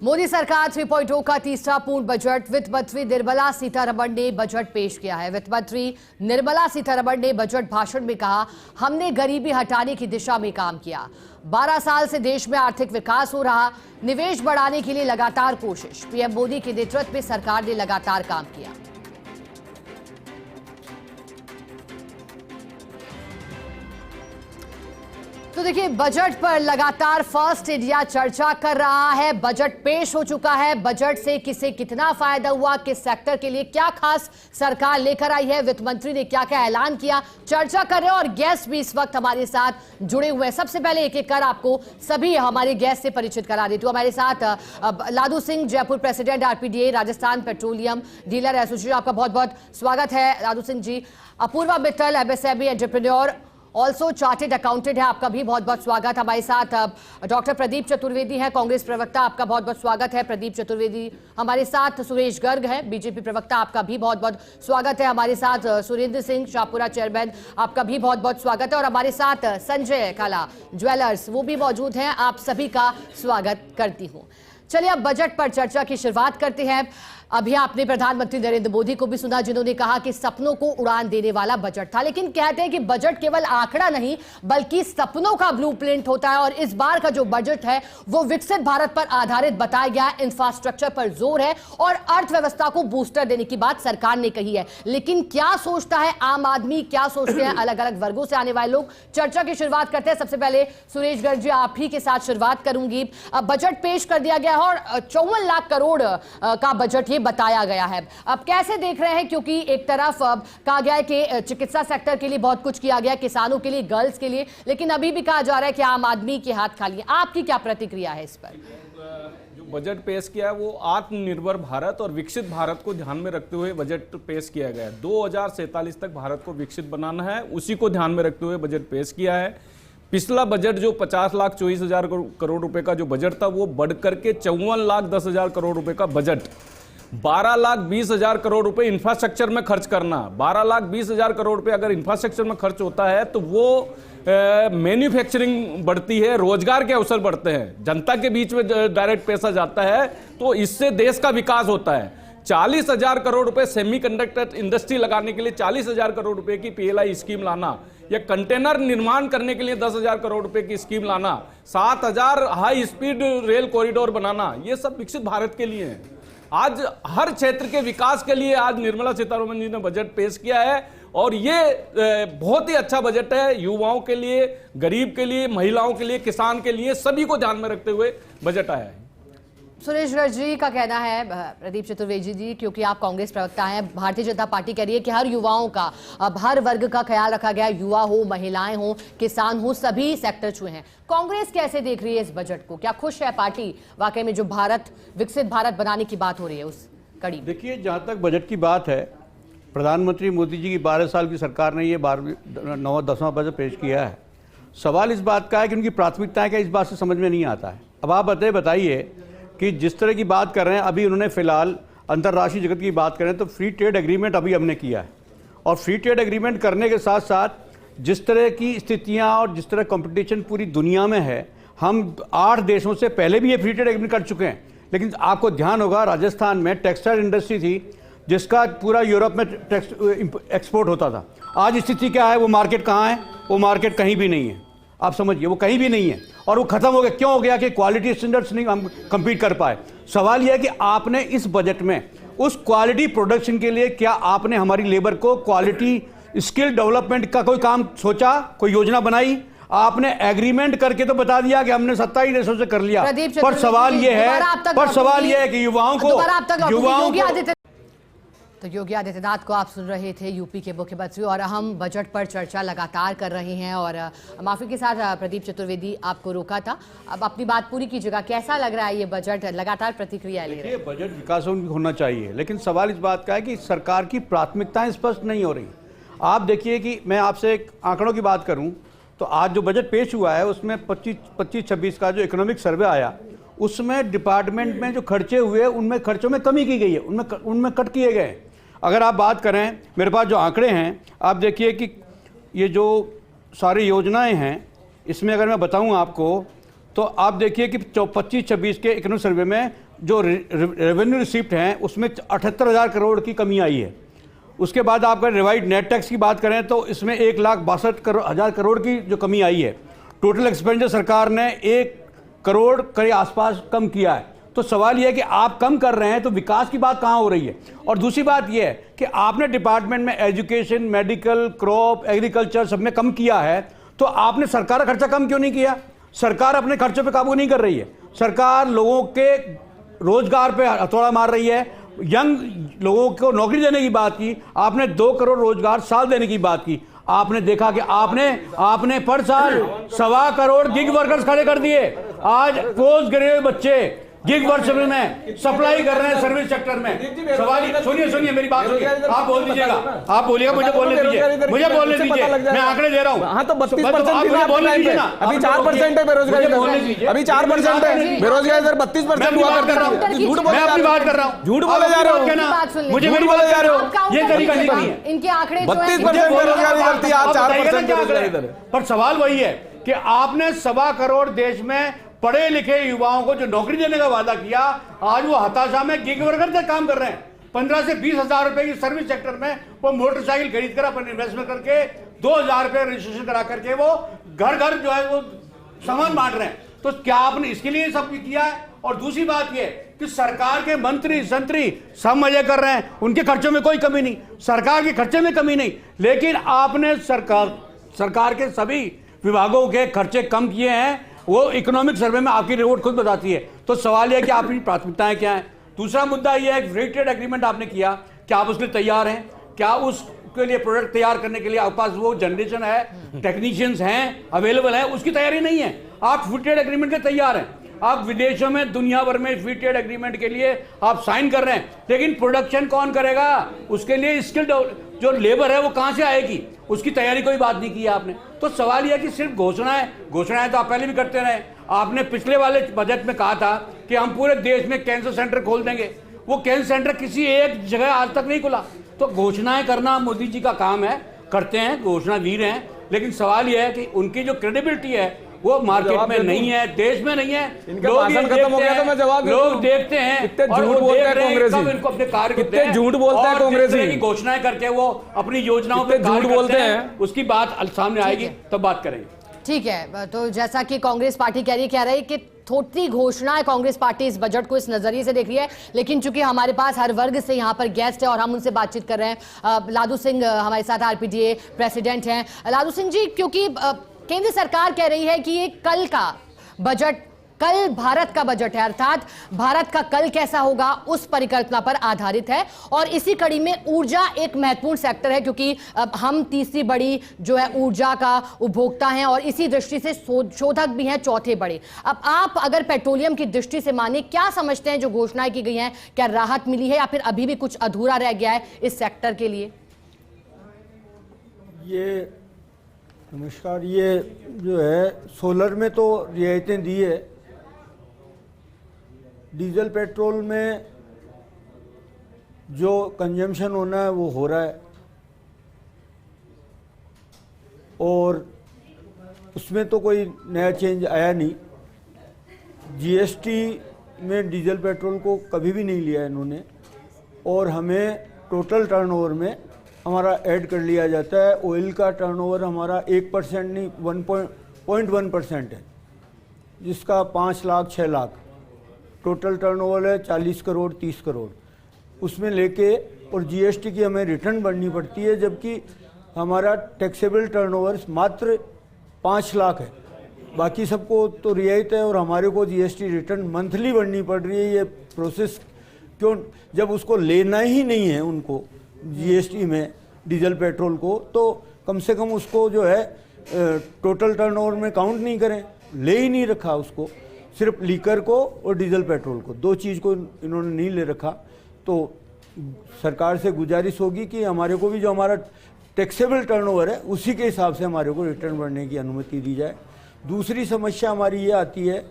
मोदी सरकार 3.0 का तीसरा पूर्ण बजट वित्त मंत्री निर्मला सीतारमण ने बजट पेश किया है। वित्त मंत्री निर्मला सीतारमण ने बजट भाषण में कहा, हमने गरीबी हटाने की दिशा में काम किया। 12 साल से देश में आर्थिक विकास हो रहा, निवेश बढ़ाने के लिए लगातार कोशिश। पीएम मोदी के नेतृत्व में सरकार ने लगातार काम किया। तो देखिए, बजट पर लगातार फर्स्ट इंडिया चर्चा कर रहा है। बजट पेश हो चुका है। बजट से किसे कितना फायदा हुआ, किस सेक्टर के लिए क्या खास सरकार लेकर आई है, वित्त मंत्री ने क्या क्या ऐलान किया, चर्चा कर रहे हैं। और गेस्ट भी इस वक्त हमारे साथ जुड़े हुए हैं। सबसे पहले एक एक कर आपको सभी हमारे गेस्ट से परिचित करा देती हूँ। हमारे साथ Ladu Singh, Jaipur president RPDA Rajasthan petroleum dealer association, आपका बहुत बहुत स्वागत है Ladu Singh ji. Apurva Mittal, MSME entrepreneur, also chartered accountant है, आपका भी बहुत बहुत स्वागत। हमारे साथ डॉक्टर प्रदीप चतुर्वेदी हैं, कांग्रेस प्रवक्ता, आपका बहुत बहुत स्वागत है प्रदीप चतुर्वेदी। हमारे साथ सुरेश गर्ग हैं, बीजेपी प्रवक्ता, आपका भी बहुत बहुत स्वागत है। हमारे साथ सुरेंद्र सिंह, शाहपुरा चेयरमैन, आपका भी बहुत बहुत स्वागत है। और हमारे साथ संजय काला, ज्वेलर्स, वो भी मौजूद हैं, आप सभी का स्वागत करती हूँ। चलिए अब बजट पर चर्चा की शुरुआत करते हैं। अभी आपने प्रधानमंत्री नरेंद्र मोदी को भी सुना, जिन्होंने कहा कि सपनों को उड़ान देने वाला बजट था। लेकिन कहते हैं कि बजट केवल आंकड़ा नहीं बल्कि सपनों का ब्लूप्रिंट होता है। और इस बार का जो बजट है वो विकसित भारत पर आधारित बताया गया। इंफ्रास्ट्रक्चर पर जोर है और अर्थव्यवस्था को बूस्टर देने की बात सरकार ने कही है। लेकिन क्या सोचता है आम आदमी, क्या सोचते हैं अलग अलग वर्गों से आने वाले लोग, चर्चा की शुरुआत करते हैं। सबसे पहले सुरेश गर्ग जी, आप ही के साथ शुरुआत करूंगी। बजट पेश कर दिया गया है और 54 लाख करोड़ का बजट ये बताया गया है। अब कैसे देख रहे हैं, क्योंकि एक तरफ कहा गया है कि चिकित्सा सेक्टर के लिए बहुत कुछ किया गया, किसानों के लिए, गर्ल्स के लिए, लेकिन अभी भी कहा जा रहा है कि आम आदमी के हाथ खाली है। आपकी क्या प्रतिक्रिया है इस पर? जो बजट पेश किया है वो आत्मनिर्भर भारत और विकसित भारत को ध्यान में रखते हुए बजट पेश किया गया है। 2047 तक भारत को विकसित बनाना है, उसी को ध्यान में रखते हुए बजट पेश किया है। पिछला बजट जो 50,24,000 करोड़ रुपए का जो बजट था वो बढ़कर के 54,10,000 करोड़ रुपए का बजट, 12,20,000 करोड़ रुपए इंफ्रास्ट्रक्चर में खर्च करना। 12,20,000 करोड़ रुपए अगर इंफ्रास्ट्रक्चर में खर्च होता है तो वो मैन्युफैक्चरिंग बढ़ती है, रोजगार के अवसर बढ़ते हैं, जनता के बीच में डायरेक्ट पैसा जाता है, तो इससे देश का विकास होता है। 40,000 करोड़ रुपए सेमीकंडक्टर इंडस्ट्री लगाने के लिए 40,000 करोड़ रुपए की पीएलआई स्कीम लाना, या कंटेनर निर्माण करने के लिए 10,000 करोड़ रुपए की स्कीम लाना, 7,000 हाई स्पीड रेल कॉरिडोर बनाना, ये सब विकसित भारत के लिए है। आज हर क्षेत्र के विकास के लिए आज निर्मला सीतारमण जी ने बजट पेश किया है और ये बहुत ही अच्छा बजट है। युवाओं के लिए, गरीब के लिए, महिलाओं के लिए, किसान के लिए, सभी को ध्यान में रखते हुए बजट आया है। सुरेश गर्ग जी का कहना है, प्रदीप चतुर्वेदी जी, क्योंकि आप कांग्रेस प्रवक्ता हैं, भारतीय जनता पार्टी कह रही है कि हर युवाओं का, अब हर वर्ग का ख्याल रखा गया, युवा हो, महिलाएं हो, किसान हो, सभी सेक्टर छुए हैं। कांग्रेस कैसे देख रही है इस बजट को? क्या खुश है पार्टी वाकई में जो भारत, विकसित भारत बनाने की बात हो रही है उस कड़ी? देखिए, जहां तक बजट की बात है, प्रधानमंत्री मोदी जी की 12 साल की सरकार ने ये 9वां-10वां बजट पेश किया है। सवाल इस बात का है कि उनकी प्राथमिकताएं क्या, इस बात से समझ में नहीं आता है। अब आप बताइए कि जिस तरह की बात कर रहे हैं, अभी उन्होंने फिलहाल अंतर्राष्ट्रीय जगत की बात करें तो फ्री ट्रेड एग्रीमेंट अभी हमने किया है, और फ्री ट्रेड एग्रीमेंट करने के साथ साथ जिस तरह की स्थितियां और जिस तरह कंपटीशन पूरी दुनिया में है, हम 8 देशों से पहले भी ये फ्री ट्रेड एग्रीमेंट कर चुके हैं। लेकिन आपको ध्यान होगा, राजस्थान में टेक्सटाइल इंडस्ट्री थी जिसका पूरा यूरोप में एक्सपोर्ट होता था। आज स्थिति क्या है? वो मार्केट कहाँ है? वो मार्केट कहीं भी नहीं है। आप समझिए, वो कहीं भी नहीं है और वो खत्म हो गया। क्यों हो गया? कि क्वालिटी स्टैंडर्ड्स नहीं हम कंपीट कर पाए। सवाल यह है कि आपने इस बजट में उस क्वालिटी प्रोडक्शन के लिए क्या आपने हमारी लेबर को क्वालिटी स्किल डेवलपमेंट का कोई काम सोचा, कोई योजना बनाई? आपने एग्रीमेंट करके तो बता दिया कि हमने 27 देशों से कर लिया, पर सवाल यह है कि युवाओं को तो योगी आदित्यनाथ को आप सुन रहे थे, यूपी के मुख्यमंत्री, और हम बजट पर चर्चा लगातार कर रहे हैं। और माफी के साथ प्रदीप चतुर्वेदी, आपको रोका था, अब अपनी बात पूरी कीजिएगा। कैसा लग रहा है ये बजट? लगातार प्रतिक्रिया ले रहे हैं। बजट विकासोन्मुखी होना चाहिए, लेकिन सवाल इस बात का है कि सरकार की प्राथमिकताएं स्पष्ट नहीं हो रही। आप देखिए कि मैं आपसे एक आंकड़ों की बात करूं तो आज जो बजट पेश हुआ है उसमें 25-26 का जो इकोनॉमिक सर्वे आया, उसमें डिपार्टमेंट में जो खर्चे हुए उनमें खर्चों में कमी की गई है, उनमें कट किए गए। अगर आप बात करें, मेरे पास जो आंकड़े हैं, आप देखिए कि ये जो सारी योजनाएं हैं, इसमें अगर मैं बताऊं आपको तो आप देखिए कि 25-26 के इकोनॉमिक सर्वे में जो रेवेन्यू रिसिप्ट हैं उसमें 78,000 करोड़ की कमी आई है। उसके बाद आप अगर रिवाइड नेट टैक्स की बात करें तो इसमें 1,62,000 करोड़ की जो कमी आई है। टोटल एक्सपेंडिचर सरकार ने 1 करोड़ के आसपास कम किया है। तो सवाल यह है कि आप कम कर रहे हैं तो विकास की बात कहाँ हो रही है। और दूसरी बात यह है कि आपने डिपार्टमेंट में एजुकेशन, मेडिकल, क्रॉप, एग्रीकल्चर सब में कम किया है, तो आपने सरकार का खर्चा कम क्यों नहीं किया? सरकार अपने खर्चों पे काबू नहीं कर रही है। सरकार लोगों के रोजगार पे हथौड़ा मार रही है। यंग लोगों को नौकरी देने की बात की, आपने 2 करोड़ रोजगार साल देने की बात की। आपने देखा कि आपने पर साल 1.25 करोड़ गिग वर्कर्स खड़े कर दिए। आज पोस्ट ग्रेजुएट बच्चे गिग वर्कर्स में सप्लाई कर रहे हैं सर्विस सेक्टर में। सवाल सुनिए मेरी बात सुनिए, आप बोल दीजिएगा, आप बोलिएगा, मुझे बोलने दीजिए, मुझे बोलने दीजिए, मैं आंकड़े दे रहा हूँ। हाँ तो 32% बोलने दीजिए ना, अभी 4% है बेरोजगारी दर, अभी 4% है बेरोजगारी दर, 32% हुआ करता है। झूठ बोले मैं अपनी बात कर रहा हूँ, झूठ बोले जा रहे हो, मुझे मेरी बात जा रहे हो, ये तरीका नहीं है। इनके आंकड़े 32% बेरोजगारी दर थी, आज 4% बेरोजगारी दर है। पर सवाल वही है कि आपने 1.25 करोड़ देश में पढ़े लिखे युवाओं को जो नौकरी देने का वादा किया, आज वो हताशा में गिग वर्कर से काम कर रहे हैं। 15 से 20 हजार रुपए की सर्विस सेक्टर में वो मोटरसाइकिल खरीद कर अपन इन्वेस्टमेंट करके 2,000 रुपए रजिस्ट्रेशन करा करके वो घर घर जो है वो सामान बांट रहे हैं। तो क्या आपने इसके लिए सब किया है? और दूसरी बात ये कि सरकार के मंत्री संतरी सब मजे कर रहे हैं, उनके खर्चों में कोई कमी नहीं, सरकार के खर्चे में कमी नहीं, लेकिन आपने सरकार के सभी विभागों के खर्चे कम किए हैं। वो इकोनॉमिक सर्वे में आपकी रिपोर्ट खुद बताती है। तो सवाल यह है कि आपकी प्राथमिकताएं क्या हैं। दूसरा मुद्दा यह है फ्री ट्रेड एग्रीमेंट आपने किया, क्या आप उसके लिए तैयार हैं? क्या उसके लिए प्रोडक्ट तैयार करने के लिए आपके पास वो जनरेशन है, टेक्नीशियंस हैं, अवेलेबल है? उसकी तैयारी नहीं है। आप फ्री ट्रेड एग्रीमेंट के तैयार हैं, आप विदेशों में दुनिया भर में फ्री ट्रेड एग्रीमेंट के लिए आप साइन कर रहे हैं, लेकिन प्रोडक्शन कौन करेगा? उसके लिए स्किल्ड जो लेबर है वो कहां से आएगी? उसकी तैयारी कोई बात नहीं की आपने। तो सवाल यह कि सिर्फ घोषणाएं तो आप पहले भी करते रहे। आपने पिछले वाले बजट में कहा था कि हम पूरे देश में कैंसर सेंटर खोल देंगे, वो कैंसर सेंटर किसी एक जगह आज तक नहीं खुला। तो घोषणाएं करना मोदी जी का काम है, करते हैं, घोषणा वीर हैं, लेकिन सवाल यह है कि उनकी जो क्रेडिबिलिटी है वो मार्केट में नहीं है, देश में नहीं है। लोग खत्म हो गया तो मैं जवाब लोग देखते हैं, कितने झूठ बोलते हैं कांग्रेसी, इनको अपने कार्य कितने झूठ बोलते हैं कांग्रेसी, घोषणाएं करके वो अपनी योजनाओं पे झूठ बोलते हैं। उसकी बात सामने आएगी तब बात करेंगे। ठीक है, तो जैसा कि कांग्रेस पार्टी कह रही है कि थोड़ी घोषणा है, कांग्रेस पार्टी इस बजट को इस नजरिए से देख रही है। लेकिन चूंकि हमारे पास हर वर्ग से यहाँ पर गेस्ट है और हम उनसे बातचीत कर रहे हैं। लादू सिंह हमारे साथ आरपीडीए प्रेसिडेंट हैं। लादू सिंह जी, क्योंकि केंद्र सरकार कह रही है कि ये कल का बजट, कल भारत का बजट है, अर्थात भारत का कल कैसा होगा उस परिकल्पना पर आधारित है। और इसी कड़ी में ऊर्जा एक महत्वपूर्ण सेक्टर है, क्योंकि हम तीसरी बड़ी जो है ऊर्जा का उपभोक्ता हैं और इसी दृष्टि से शोधक भी हैं चौथे बड़े। अब आप अगर पेट्रोलियम की दृष्टि से माने, क्या समझते हैं जो घोषणाएं की गई हैं, क्या राहत मिली है या फिर अभी भी कुछ अधूरा रह गया है इस सेक्टर के लिए? नमस्कार। ये जो है सोलर में तो रियायतें दी है, डीजल पेट्रोल में जो कंजम्पशन होना है वो हो रहा है और उसमें तो कोई नया चेंज आया नहीं। जीएसटी में डीजल पेट्रोल को कभी भी नहीं लिया इन्होंने और हमें टोटल टर्नओवर में हमारा ऐड कर लिया जाता है। ऑयल का टर्नओवर हमारा 1% नहीं 1.1% है, जिसका 5 लाख 6 लाख टोटल टर्नओवर है, 40 करोड़ 30 करोड़ उसमें लेके, और जीएसटी की हमें रिटर्न भरनी पड़ती है, जबकि हमारा टैक्सेबल टर्नओवर मात्र 5 लाख है। बाकी सबको तो रियायत है और हमारे को जीएसटी रिटर्न मंथली भरनी पड़ रही है। ये प्रोसेस क्यों, जब उसको लेना ही नहीं है उनको जीएसटी में डीजल पेट्रोल को, तो कम से कम उसको जो है टोटल टर्नओवर में काउंट नहीं करें। ले ही नहीं रखा उसको, सिर्फ लीकर को और डीजल पेट्रोल को, दो चीज़ को इन्होंने नहीं ले रखा। तो सरकार से गुजारिश होगी कि हमारे को भी जो हमारा टैक्सेबल टर्नओवर है उसी के हिसाब से हमारे को रिटर्न भरने की अनुमति दी जाए। दूसरी समस्या हमारी ये आती है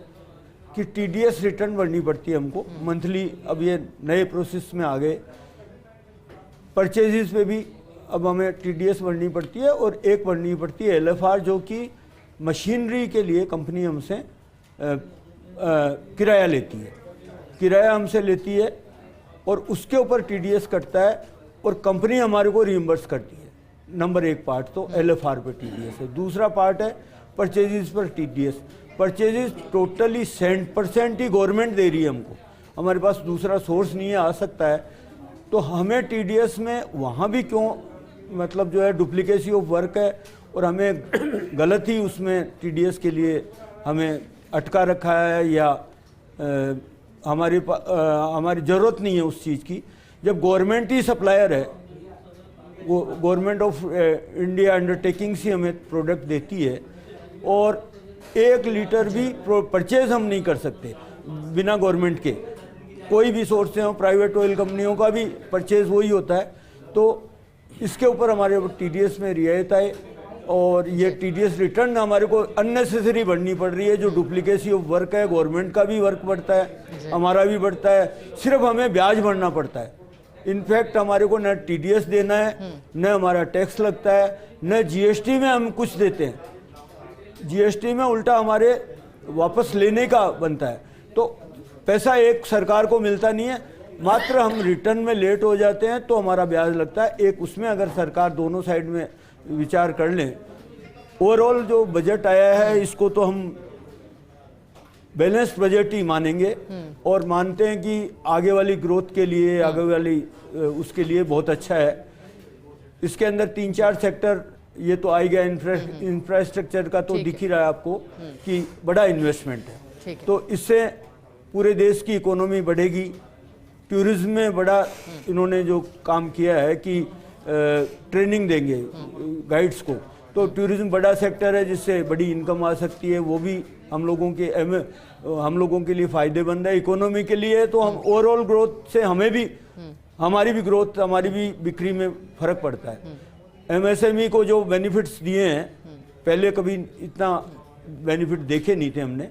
कि टीडीएस रिटर्न भरनी पड़ती है हमको मंथली। अब ये नए प्रोसेस में आ गए, परचेजेस पे भी अब हमें टीडीएस भरनी पड़ती है और एक भरनी पड़ती है एलएफआर, जो कि मशीनरी के लिए कंपनी हमसे किराया लेती है। किराया हमसे लेती है और उसके ऊपर टीडीएस कटता है और कंपनी हमारे को रिइम्बर्स करती है। नंबर एक पार्ट तो एलएफआर पे टीडीएस है। दूसरा पार्ट है परचेजेस पर टीडीएस। परचेजेस टोटली 100% ही गवर्नमेंट दे रही है हमको, हमारे पास दूसरा सोर्स नहीं है, आ सकता है। तो हमें टीडीएस में वहाँ भी क्यों मतलब जो है डुप्लीकेसी ऑफ वर्क है और हमें गलत ही उसमें टीडीएस के लिए हमें अटका रखा है या हमारी ज़रूरत नहीं है उस चीज़ की। जब गवर्नमेंट ही सप्लायर है, वो गवर्नमेंट ऑफ इंडिया अंडरटेकिंग से हमें प्रोडक्ट देती है और 1 लीटर भी परचेज हम नहीं कर सकते बिना गवर्नमेंट के। कोई भी सोर्स से हो, प्राइवेट ऑयल कंपनियों का भी परचेज वही होता है। तो इसके ऊपर हमारे टीडीएस में रियायत आए और ये टीडीएस रिटर्न हमारे को अननेसेसरी भरनी पड़ रही है। जो डुप्लीकेसी ऑफ वर्क है, गवर्नमेंट का भी वर्क बढ़ता है, हमारा भी बढ़ता है, सिर्फ हमें ब्याज भरना पड़ता है। इनफैक्ट हमारे को न टीडीएस देना है, न हमारा टैक्स लगता है, न जीएसटी में हम कुछ देते हैं। जीएसटी में उल्टा हमारे वापस लेने का बनता है। तो पैसा एक सरकार को मिलता नहीं है, मात्र हम रिटर्न में लेट हो जाते हैं तो हमारा ब्याज लगता है। एक उसमें अगर सरकार दोनों साइड में विचार कर लें, ओवरऑल जो बजट आया है इसको तो हम बैलेंस्ड बजट ही मानेंगे और मानते हैं कि आगे वाली ग्रोथ के लिए, आगे वाली उसके लिए बहुत अच्छा है। इसके अंदर 3-4 सेक्टर ये तो आई गया। इंफ्रास्ट्रक्चर का तो दिख ही रहा है आपको कि बड़ा इन्वेस्टमेंट है, तो इससे पूरे देश की इकोनॉमी बढ़ेगी। टूरिज्म में बड़ा इन्होंने जो काम किया है कि ट्रेनिंग देंगे गाइड्स को, तो टूरिज्म बड़ा सेक्टर है जिससे बड़ी इनकम आ सकती है। वो भी हम लोगों के लिए फ़ायदेमंद है, इकोनॉमी के लिए। तो हम ओवरऑल ग्रोथ से हमें भी हमारी भी ग्रोथ, हमारी भी बिक्री में फ़र्क पड़ता है। एमएसएमई को जो बेनिफिट्स दिए हैं, पहले कभी इतना बेनिफिट देखे नहीं थे हमने,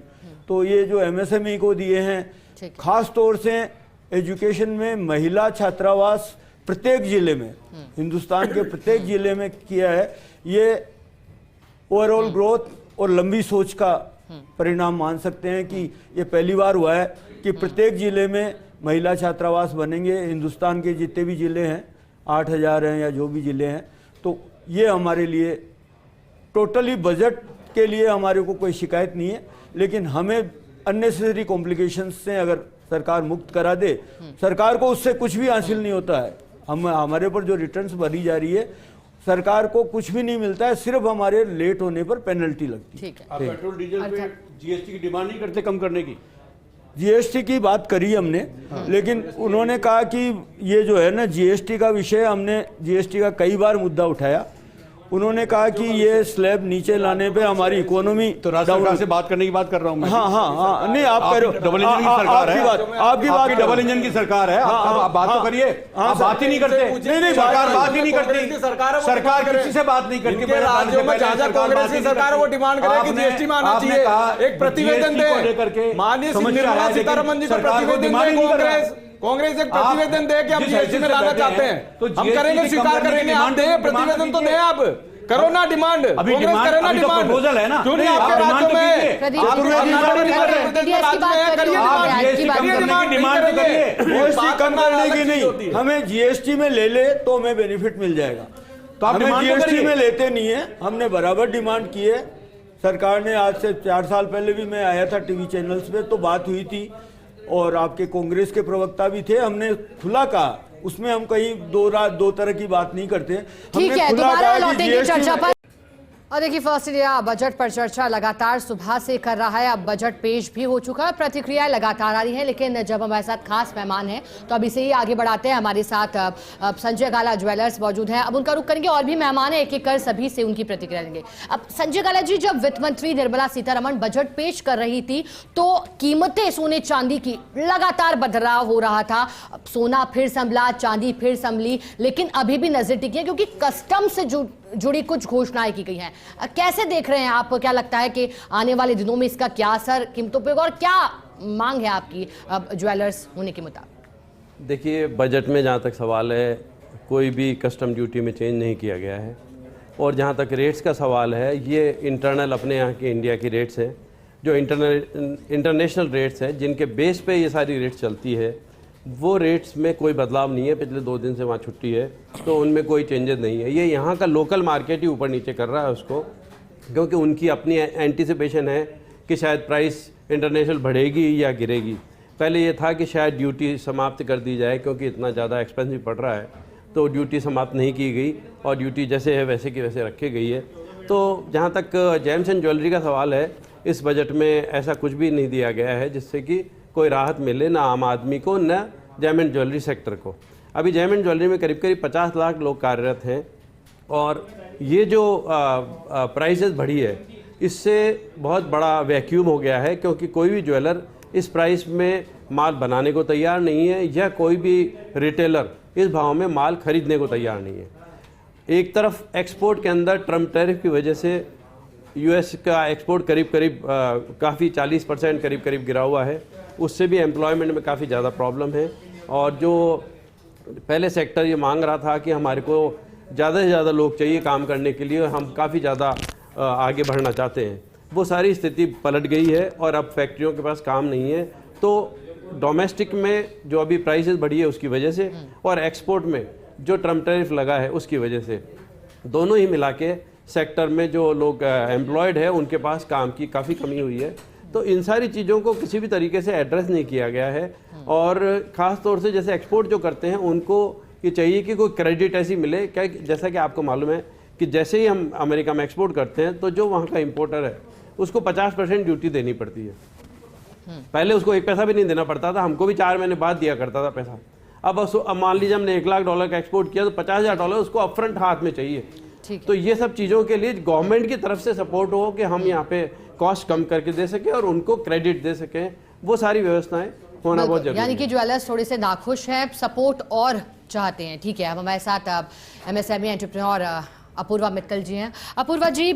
तो ये जो एमएसएमई को दिए हैं, खास तौर से एजुकेशन में महिला छात्रावास प्रत्येक जिले में, हिंदुस्तान के प्रत्येक जिले में किया है। ये ओवरऑल ग्रोथ और लंबी सोच का परिणाम मान सकते हैं कि ये पहली बार हुआ है कि प्रत्येक जिले में महिला छात्रावास बनेंगे। हिंदुस्तान के जितने भी ज़िले हैं, 8000 हैं या जो भी ज़िले हैं, तो ये हमारे लिए टोटली बजट के लिए हमारे को कोई शिकायत नहीं है। लेकिन हमें अननेसेसरी कॉम्प्लिकेशंस से अगर सरकार मुक्त करा दे, सरकार को उससे कुछ भी हासिल नहीं होता है। हमारे पर जो रिटर्न्स भरी जा रही है, सरकार को कुछ भी नहीं मिलता है, सिर्फ हमारे लेट होने पर पेनल्टी लगती है। आप पेट्रोल डीजल पे जीएसटी की डिमांड नहीं करते कम करने की? जीएसटी की बात करी हमने, लेकिन उन्होंने कहा कि ये जो है ना जीएसटी का विषय, हमने जीएसटी का कई बार मुद्दा उठाया। उन्होंने कहा कि ये स्लैब नीचे लाने पे हमारी इकोनॉमी, तो राज्य सरकार से बात करने की बात कर रहा हूँ मैं। हाँ, नहीं आप कह रहे हो डबल इंजन की सरकार है, आपकी बात डबल इंजन की सरकार है। आप बात तो करिए, आप बात ही नहीं करते। नहीं, सरकार बात ही नहीं करती, सरकार किसी से बात नहीं करती। राज्यों में जहाँ कांग्रेस की सरकार है वो डिमांड करे कि जीएसटी में आना चाहिए, एक प्रतिवेदन दे। माननीय निर्मला सीतारमण जी को प्रतिवेदन दे, कांग्रेस एक प्रतिवेदन दे कि हम जीएसटी में लाना चाहते हैं, तो हम करेंगे, स्वीकार करेंगे। आप दें प्रतिवेदन तो दें, आप करो ना डिमांड। अभी डिमांड, अभी तो प्रपोजल है ना, क्यों नहीं आपके राज्यों में? जीएसटी कम करने की नहीं, हमें जीएसटी में ले ले तो हमें बेनिफिट मिल जाएगा। तो हमें जीएसटी में लेते नहीं है, हमने बराबर डिमांड की है। सरकार ने आज से 4 साल पहले भी मैं आया था टीवी चैनल्स पे, तो बात हुई थी और आपके कांग्रेस के प्रवक्ता भी थे। हमने खुला कहा, उसमें हम कहीं दो तरह की बात नहीं करते। ठीक है, दोबारा लौटेंगे चर्चा पर। और देखिए, फर्स्ट इंडिया बजट पर चर्चा लगातार सुबह से कर रहा है। अब बजट पेश भी हो चुका है, प्रतिक्रियाएं लगातार आ रही हैं, लेकिन जब हमारे साथ खास मेहमान हैं तो अब इसे ही आगे बढ़ाते हैं। हमारे साथ संजय गाला ज्वेलर्स मौजूद हैं, अब उनका रुख करेंगे। और भी मेहमान हैं, एक एक कर सभी से उनकी प्रतिक्रिया लेंगे। अब संजय गाला जी, जब वित्त मंत्री निर्मला सीतारमण बजट पेश कर रही थी तो कीमतें सोने चांदी की लगातार बदलाव हो रहा था। सोना फिर संभला, चांदी फिर संभली, लेकिन अभी भी नजर टिकी है क्योंकि कस्टम से जुड़ी कुछ घोषणाएं की गई हैं। कैसे देख रहे हैं आप? क्या लगता है कि आने वाले दिनों में इसका क्या असर कीमतों पर, और क्या मांग है आपकी ज्वेलर्स होने के मुताबिक? देखिए, बजट में जहाँ तक सवाल है, कोई भी कस्टम ड्यूटी में चेंज नहीं किया गया है। और जहाँ तक रेट्स का सवाल है, ये इंटरनल अपने यहाँ के इंडिया की रेट्स हैं। जो इंटरनेशनल रेट्स हैं जिनके बेस पे ये सारी रेट्स चलती है, वो रेट्स में कोई बदलाव नहीं है। पिछले 2 दिन से वहाँ छुट्टी है, तो उनमें कोई चेंजेस नहीं है। ये यहाँ का लोकल मार्केट ही ऊपर नीचे कर रहा है उसको, क्योंकि उनकी अपनी एंटिसिपेशन है कि शायद प्राइस इंटरनेशनल बढ़ेगी या गिरेगी। पहले ये था कि शायद ड्यूटी समाप्त कर दी जाए, क्योंकि इतना ज़्यादा एक्सपेंसिव पड़ रहा है, तो ड्यूटी समाप्त नहीं की गई और ड्यूटी जैसे है वैसे की वैसे रखी गई है। तो जहाँ तक जेम्स एंड ज्वेलरी का सवाल है, इस बजट में ऐसा कुछ भी नहीं दिया गया है जिससे कि कोई राहत मिले, ना आम आदमी को, ना जेम एंड ज्वेलरी सेक्टर को। अभी जेम एंड ज्वेलरी में करीब 50 लाख लोग कार्यरत हैं, और ये जो प्राइसेस बढ़ी है, इससे बहुत बड़ा वैक्यूम हो गया है, क्योंकि कोई भी ज्वेलर इस प्राइस में माल बनाने को तैयार नहीं है, या कोई भी रिटेलर इस भाव में माल खरीदने को तैयार नहीं है। एक तरफ एक्सपोर्ट के अंदर ट्रम्प टैरिफ की वजह से यूएस का एक्सपोर्ट करीब काफ़ी 40% करीब गिरा हुआ है, उससे भी एम्प्लॉयमेंट में काफ़ी ज़्यादा प्रॉब्लम है। और जो पहले सेक्टर ये मांग रहा था कि हमारे को ज़्यादा से ज़्यादा लोग चाहिए काम करने के लिए, हम काफ़ी ज़्यादा आगे बढ़ना चाहते हैं, वो सारी स्थिति पलट गई है और अब फैक्ट्रियों के पास काम नहीं है। तो डोमेस्टिक में जो अभी प्राइसेस बढ़ी है उसकी वजह से, और एक्सपोर्ट में जो ट्रम्प टैरिफ लगा है उसकी वजह से, दोनों ही मिला के सेक्टर में जो लोग एम्प्लॉयड है उनके पास काम की काफ़ी कमी हुई है। तो इन सारी चीज़ों को किसी भी तरीके से एड्रेस नहीं किया गया है, और ख़ास तौर से जैसे एक्सपोर्ट जो करते हैं उनको ये चाहिए कि कोई क्रेडिट ऐसी मिले, क्या जैसा कि आपको मालूम है कि जैसे ही हम अमेरिका में एक्सपोर्ट करते हैं तो जो वहाँ का इम्पोर्टर है उसको 50% ड्यूटी देनी पड़ती है। पहले उसको 1 पैसा भी नहीं देना पड़ता था, हमको भी 4 महीने बाद दिया करता था पैसा। अब मान लीजिए हमने $1 लाख का एक्सपोर्ट किया तो $50,000 उसको अपफ्रंट हाथ में चाहिए। तो ये सब चीज़ों के लिए गवर्नमेंट की तरफ से सपोर्ट हो कि हम यहाँ पे कॉस्ट कम करके दे सकें और उनको क्रेडिट दे सकें, वो सारी व्यवस्थाएं होना बहुत जरूरी है। यानी कि ज्वेलर्स थोड़े से नाखुश हैं, सपोर्ट और चाहते हैं। ठीक है, अब हमारे साथ MSME एंटरप्रेन्योर अपूर्वा मित्तल जी हैं। अपूर्वा जी,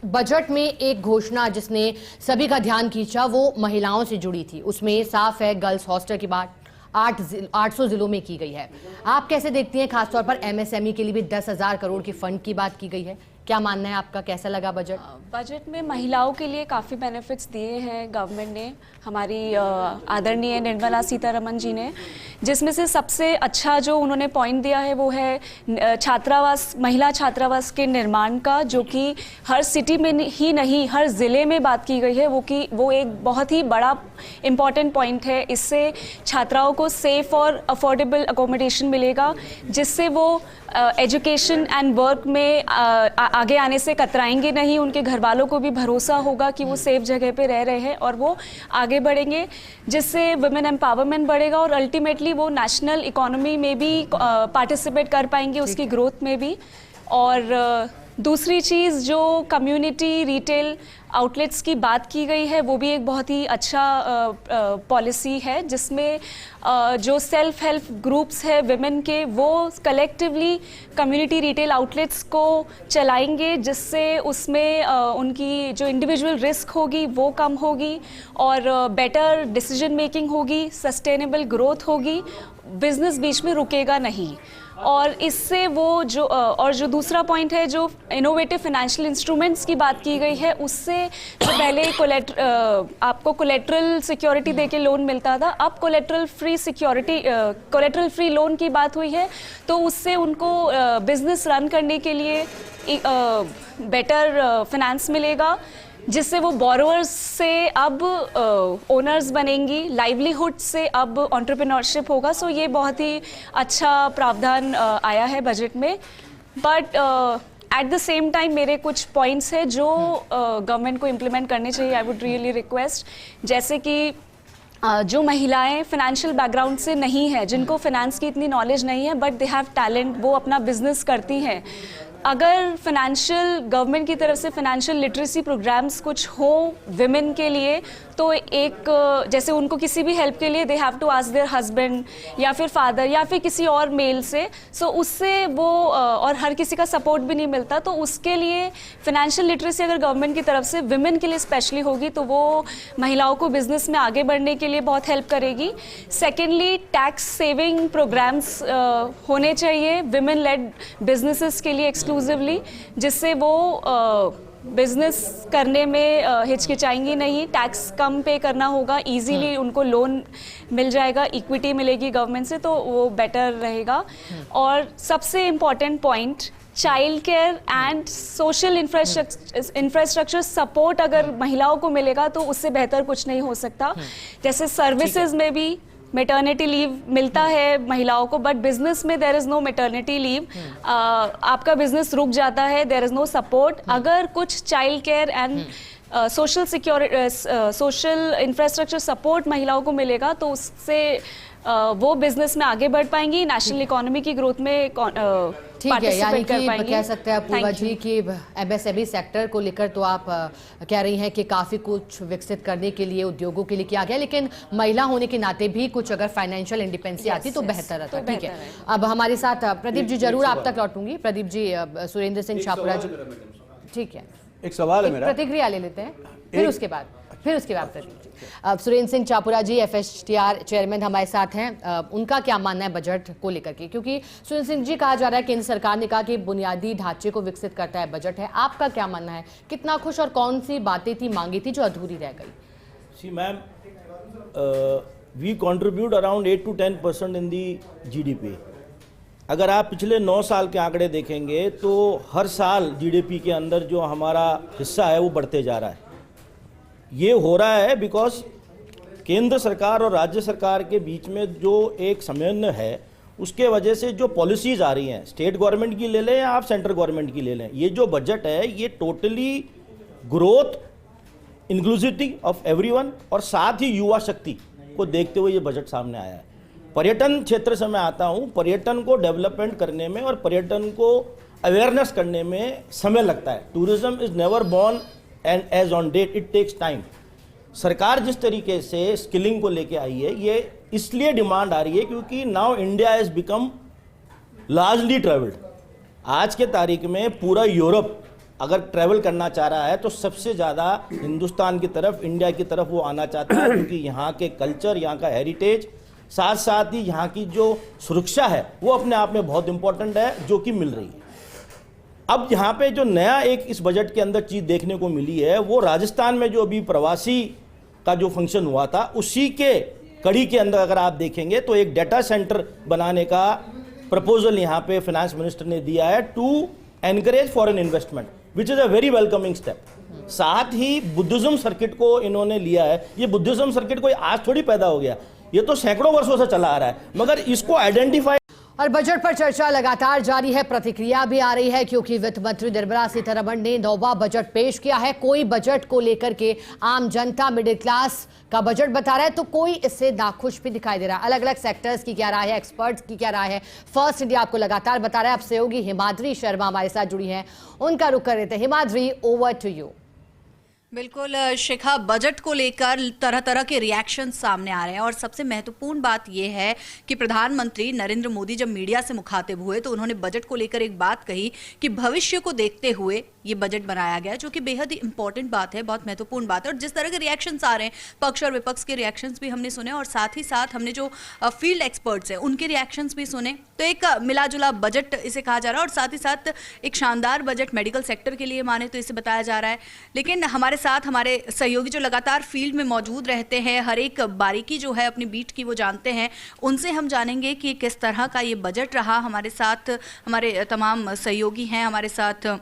बजट में एक घोषणा जिसने सभी का ध्यान खींचा वो महिलाओं से जुड़ी थी। उसमें साफ है गर्ल्स हॉस्टल की बात 800 जिलों में की गई है। आप कैसे देखती हैं, खासतौर पर MSME के लिए भी 10,000 करोड़ की फंड की बात की गई है, क्या मानना है आपका, कैसा लगा बजट? बजट में महिलाओं के लिए काफ़ी बेनिफिट्स दिए हैं गवर्नमेंट ने, हमारी आदरणीय निर्मला सीतारमण जी ने, जिसमें से सबसे अच्छा जो उन्होंने पॉइंट दिया है वो है छात्रावास, महिला छात्रावास के निर्माण का, जो कि हर सिटी में ही नहीं हर ज़िले में बात की गई है। वो एक बहुत ही बड़ा इम्पॉर्टेंट पॉइंट है। इससे छात्राओं को सेफ़ और अफोर्डेबल अकोमोडेशन मिलेगा, जिससे वो एजुकेशन एंड वर्क में आगे आने से कतराएंगे नहीं। उनके घर वालों को भी भरोसा होगा कि वो सेफ जगह पे रह रहे हैं और वो आगे बढ़ेंगे, जिससे वुमेन एम्पावरमेंट बढ़ेगा और अल्टीमेटली वो नेशनल इकोनॉमी में भी पार्टिसिपेट कर पाएंगे, उसकी ग्रोथ में भी। और दूसरी चीज़ जो कम्युनिटी रिटेल आउटलेट्स की बात की गई है वो भी एक बहुत ही अच्छा पॉलिसी है, जिसमें जो सेल्फ हेल्प ग्रुप्स है विमेन के, वो कलेक्टिवली कम्युनिटी रिटेल आउटलेट्स को चलाएंगे, जिससे उसमें उनकी जो इंडिविजुअल रिस्क होगी वो कम होगी और बेटर डिसीजन मेकिंग होगी, सस्टेनेबल ग्रोथ होगी, बिजनेस बीच में रुकेगा नहीं। और इससे वो जो दूसरा पॉइंट है, जो इनोवेटिव फाइनेंशियल इंस्ट्रूमेंट्स की बात की गई है, उससे जो पहले आपको कोलेट्रल सिक्योरिटी देके लोन मिलता था, अब कोलेट्रल फ्री लोन की बात हुई है, तो उससे उनको बिजनेस रन करने के लिए बेटर फाइनेंस मिलेगा, जिससे वो बोरोवर्स से अब ओनर्स बनेंगी, लाइवलीहुड से अब एंटरप्रेन्योरशिप होगा। सो ये बहुत ही अच्छा प्रावधान आया है बजट में। But at the same time मेरे कुछ पॉइंट्स हैं जो गवर्नमेंट को इम्प्लीमेंट करने चाहिए। आई वुड रियली रिक्वेस्ट, जैसे कि जो महिलाएं फाइनेंशियल बैकग्राउंड से नहीं है, जिनको फाइनेंस की इतनी नॉलेज नहीं है, बट दे हैव टैलेंट, वो अपना बिजनेस करती हैं, अगर फाइनेंशियल गवर्नमेंट की तरफ से फाइनेंशियल लिटरेसी प्रोग्राम्स कुछ हो विमेन के लिए, तो एक जैसे उनको किसी भी हेल्प के लिए they have to ask their husband या फिर फादर या फिर किसी और मेल से, सो उससे वो और हर किसी का सपोर्ट भी नहीं मिलता, तो उसके लिए फाइनेंशियल लिटरेसी अगर गवर्नमेंट की तरफ से विमेन के लिए स्पेशली होगी तो वो महिलाओं को बिजनेस में आगे बढ़ने के लिए बहुत हेल्प करेगी। सेकेंडली, टैक्स सेविंग प्रोग्राम्स होने चाहिए विमेन लेड बिजनेसेस के लिए एक्सक्लूसिवली, जिससे वो बिजनेस करने में हिचकिचाएंगी नहीं, टैक्स कम पे करना होगा, इजीली उनको लोन मिल जाएगा, इक्विटी मिलेगी गवर्नमेंट से, तो वो बेटर रहेगा। और सबसे important point, child care and social infrastructure support अगर महिलाओं को मिलेगा तो उससे बेहतर कुछ नहीं हो सकता। जैसे सर्विसेज में भी मैटरनिटी लीव मिलता है महिलाओं को, बट बिजनेस में there is no maternity leave. आपका बिजनेस रुक जाता है, देयर इज नो सपोर्ट। अगर कुछ child care and social infrastructure support महिलाओं को मिलेगा तो उससे वो बिजनेस में आगे बढ़ पाएंगी, नेशनल इकोनॉमी की ग्रोथ में ठीक है, यानी कर कि पाएंगी। कह सकते हैं पूर्वा जी कि एमएसएमई सेक्टर को लेकर तो आप कह रही हैं कि काफ़ी कुछ विकसित करने के लिए, उद्योगों के लिए किया गया, लेकिन महिला होने के नाते भी कुछ अगर फाइनेंशियल इंडिपेंडेंसी आती तो बेहतर रहता। ठीक है, अब हमारे साथ प्रदीप जी, जरूर आप तक लौटूंगी। प्रदीप जी, सुरेंद्र सिंह छापुरा जी, ठीक है, एक सवाल है मेरा, प्रतिक्रिया ले लेते हैं, फिर उसके बाद प्रदीप जी। अब सुरेंद्र सिंह छापुरा जी एफएसटीआर चेयरमैन हमारे साथ हैं, उनका क्या मानना है बजट को लेकर के? क्योंकि सुरेंद्र सिंह जी, कहा जा रहा है केंद्र सरकार ने कहा कि बुनियादी ढांचे को विकसित करता है बजट है, आपका क्या मानना है? कितना खुश और कौन सी बातें थी, मांगी थी जो अधूरी रह गई? See ma'am, we contribute around 8 to 10% in the GDP. अगर आप पिछले 9 साल के आंकड़े देखेंगे तो हर साल जीडीपी के अंदर जो हमारा हिस्सा है वो बढ़ते जा रहा है। ये हो रहा है बिकॉज केंद्र सरकार और राज्य सरकार के बीच में जो एक समन्वय है उसके वजह से जो पॉलिसीज आ रही हैं, स्टेट गवर्नमेंट की ले लें या आप सेंट्रल गवर्नमेंट की ले लें, ये जो बजट है ये totally growth, inclusivity of everyone और साथ ही युवा शक्ति को देखते हुए ये बजट सामने आया है। पर्यटन क्षेत्र से मैं आता हूँ, पर्यटन को डेवलपमेंट करने में और पर्यटन को अवेयरनेस करने में समय लगता है। Tourism is never born and age on date, it takes time. सरकार जिस तरीके से स्किलिंग को लेके आई है, ये इसलिए डिमांड आ रही है क्योंकि now India has become largely travelled. आज के तारीख में पूरा यूरोप अगर ट्रैवल करना चाह रहा है तो सबसे ज़्यादा हिंदुस्तान की तरफ, इंडिया की तरफ वो आना चाहता है, क्योंकि यहाँ के कल्चर, यहाँ का हेरिटेज, साथ साथ ही यहाँ की जो सुरक्षा है वो अपने आप में बहुत इंपॉर्टेंट है, जो कि मिल रही है। अब यहाँ पे जो नया एक इस बजट के अंदर चीज़ देखने को मिली है वो राजस्थान में जो अभी प्रवासी का जो फंक्शन हुआ था उसी के कड़ी के अंदर अगर आप देखेंगे तो एक डेटा सेंटर बनाने का प्रपोजल यहाँ पे फाइनेंस मिनिस्टर ने दिया है to encourage foreign investment, which is a very welcoming step. साथ ही बुद्धिज्म सर्किट को इन्होंने लिया है। ये बुद्धिज्म सर्किट कोई आज थोड़ी पैदा हो गया, ये तो सैकड़ों वर्षों से चला आ रहा है, मगर इसको आइडेंटिफाई। और बजट पर चर्चा लगातार जारी है, प्रतिक्रिया भी आ रही है क्योंकि वित्त मंत्री निर्मला सीतारमण ने 9वां बजट पेश किया है। कोई बजट को लेकर के आम जनता, मिडिल क्लास का बजट बता रहा है तो कोई इससे नाखुश भी दिखाई दे रहा है। अलग अलग सेक्टर्स की क्या राय है, एक्सपर्ट्स की क्या राय है, फर्स्ट इंडिया आपको लगातार बता रहा है। अब सहयोगी हिमाद्री शर्मा हमारे साथ जुड़ी हैं, उनका रुख कर लेते हैं। Himadri, over to you. बिल्कुल शिखा, बजट को लेकर तरह तरह के रिएक्शन सामने आ रहे हैं और सबसे महत्वपूर्ण बात यह है कि प्रधानमंत्री नरेंद्र मोदी जब मीडिया से मुखातिब हुए तो उन्होंने बजट को लेकर एक बात कही कि भविष्य को देखते हुए ये बजट बनाया गया, जो कि बेहद ही इंपॉर्टेंट बात है, बहुत महत्वपूर्ण बात है। और जिस तरह के रिएक्शंस आ रहे हैं, पक्ष और विपक्ष के रिएक्शंस भी हमने सुने और साथ ही साथ हमने जो फील्ड एक्सपर्ट्स हैं उनके रिएक्शंस भी सुने, तो एक मिला जुला बजट इसे कहा जा रहा है। और साथ ही साथ एक शानदार बजट मेडिकल सेक्टर के लिए माने तो इसे बताया जा रहा है। लेकिन हमारे साथ हमारे सहयोगी जो लगातार फील्ड में मौजूद रहते हैं, हर एक बारीकी जो है अपनी बीट की वो जानते हैं, उनसे हम जानेंगे कि किस तरह का ये बजट रहा। हमारे साथ हमारे तमाम सहयोगी हैं, हमारे साथ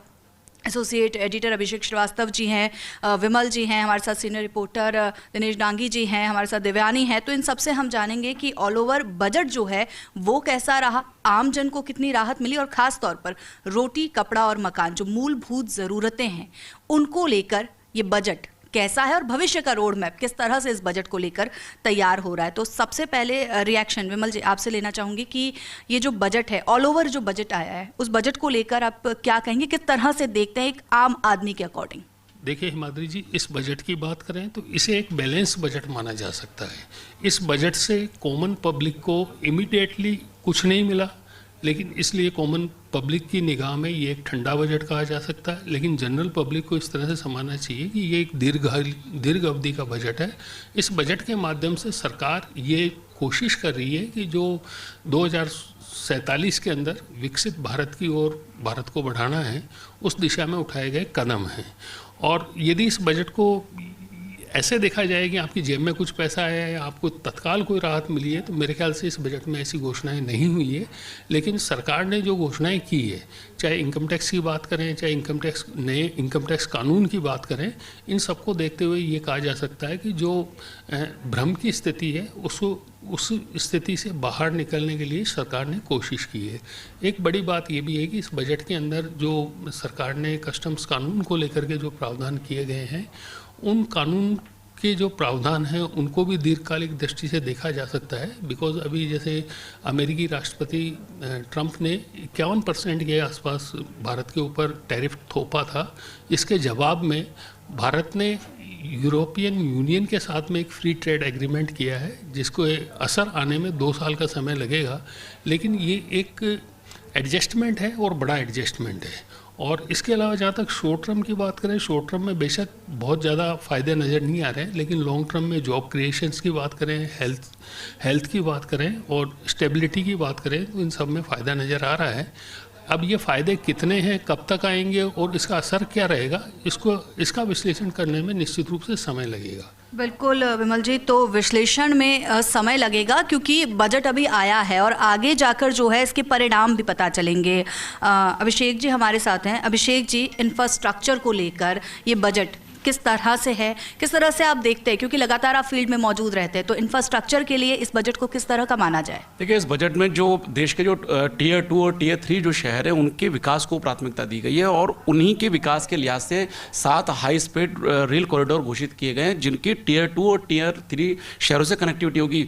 एसोसिएट एडिटर अभिषेक श्रीवास्तव जी हैं, विमल जी हैं, हमारे साथ सीनियर रिपोर्टर दिनेश डांगी जी हैं, हमारे साथ दिव्यानी हैं। तो इन सबसे हम जानेंगे कि ऑल ओवर बजट जो है वो कैसा रहा, आम जन को कितनी राहत मिली और ख़ास तौर पर रोटी, कपड़ा और मकान, जो मूलभूत ज़रूरतें हैं, उनको लेकर ये बजट कैसा है और भविष्य का रोड मैप किस तरह से इस बजट को लेकर तैयार हो रहा है। तो सबसे पहले रिएक्शन विमल जी आपसे लेना चाहूँगी कि ये जो बजट है, ऑल ओवर जो बजट आया है, उस बजट को लेकर आप क्या कहेंगे, किस तरह से देखते हैं एक आम आदमी के अकॉर्डिंग? देखिए हिमाद्री जी, इस बजट की बात करें तो इसे एक बैलेंस बजट माना जा सकता है। इस बजट से कॉमन पब्लिक को इमीडिएटली कुछ नहीं मिला, लेकिन इसलिए कॉमन पब्लिक की निगाह में ये एक ठंडा बजट कहा जा सकता है। लेकिन जनरल पब्लिक को इस तरह से समझना चाहिए कि ये एक दीर्घ अवधि का बजट है। इस बजट के माध्यम से सरकार ये कोशिश कर रही है कि जो 2047 के अंदर विकसित भारत की ओर भारत को बढ़ाना है, उस दिशा में उठाए गए कदम हैं। और यदि इस बजट को ऐसे देखा जाए कि आपकी जेब में कुछ पैसा आया है या आपको तत्काल कोई राहत मिली है, तो मेरे ख्याल से इस बजट में ऐसी घोषणाएं नहीं हुई है। लेकिन सरकार ने जो घोषणाएं की है, चाहे इनकम टैक्स की बात करें, चाहे नए इनकम टैक्स कानून की बात करें, इन सबको देखते हुए ये कहा जा सकता है कि जो भ्रम की स्थिति है उस स्थिति से बाहर निकलने के लिए सरकार ने कोशिश की है। एक बड़ी बात ये भी है कि इस बजट के अंदर जो सरकार ने कस्टम्स कानून को लेकर के जो प्रावधान किए गए हैं, उन कानून के जो प्रावधान हैं उनको भी दीर्घकालिक दृष्टि से देखा जा सकता है। बिकॉज अभी जैसे अमेरिकी राष्ट्रपति ट्रंप ने 51% के आसपास भारत के ऊपर टैरिफ थोपा था। इसके जवाब में भारत ने यूरोपियन यूनियन के साथ में एक फ्री ट्रेड एग्रीमेंट किया है, जिसको असर आने में 2 साल का समय लगेगा। लेकिन ये एक एडजस्टमेंट है और बड़ा एडजस्टमेंट है। और इसके अलावा जहाँ तक शॉर्ट टर्म की बात करें, शॉर्ट टर्म में बेशक बहुत ज़्यादा फ़ायदे नज़र नहीं आ रहे हैं, लेकिन लॉन्ग टर्म में जॉब क्रिएशंस की बात करें, हेल्थ की बात करें और स्टेबिलिटी की बात करें, तो इन सब में फ़ायदा नज़र आ रहा है। अब ये फ़ायदे कितने हैं, कब तक आएंगे और इसका असर क्या रहेगा, इसका विश्लेषण करने में निश्चित रूप से समय लगेगा। बिल्कुल विमल जी, तो विश्लेषण में समय लगेगा क्योंकि बजट अभी आया है और आगे जाकर जो है इसके परिणाम भी पता चलेंगे। अभिषेक जी हमारे साथ हैं। अभिषेक जी, इंफ्रास्ट्रक्चर को लेकर ये बजट किस तरह से है, किस तरह से आप देखते हैं, क्योंकि लगातार आप फील्ड में मौजूद रहते हैं, तो इंफ्रास्ट्रक्चर के लिए इस बजट को किस तरह का माना जाए? देखिए, इस बजट में जो देश के जो टियर 2 और टियर 3 जो शहर है, उनके विकास को प्राथमिकता दी गई है और उन्हीं के विकास के लिहाज से 7 हाई स्पीड रेल कॉरिडोर घोषित किए गए हैं, जिनकी टियर 2 और टियर 3 शहरों से कनेक्टिविटी होगी।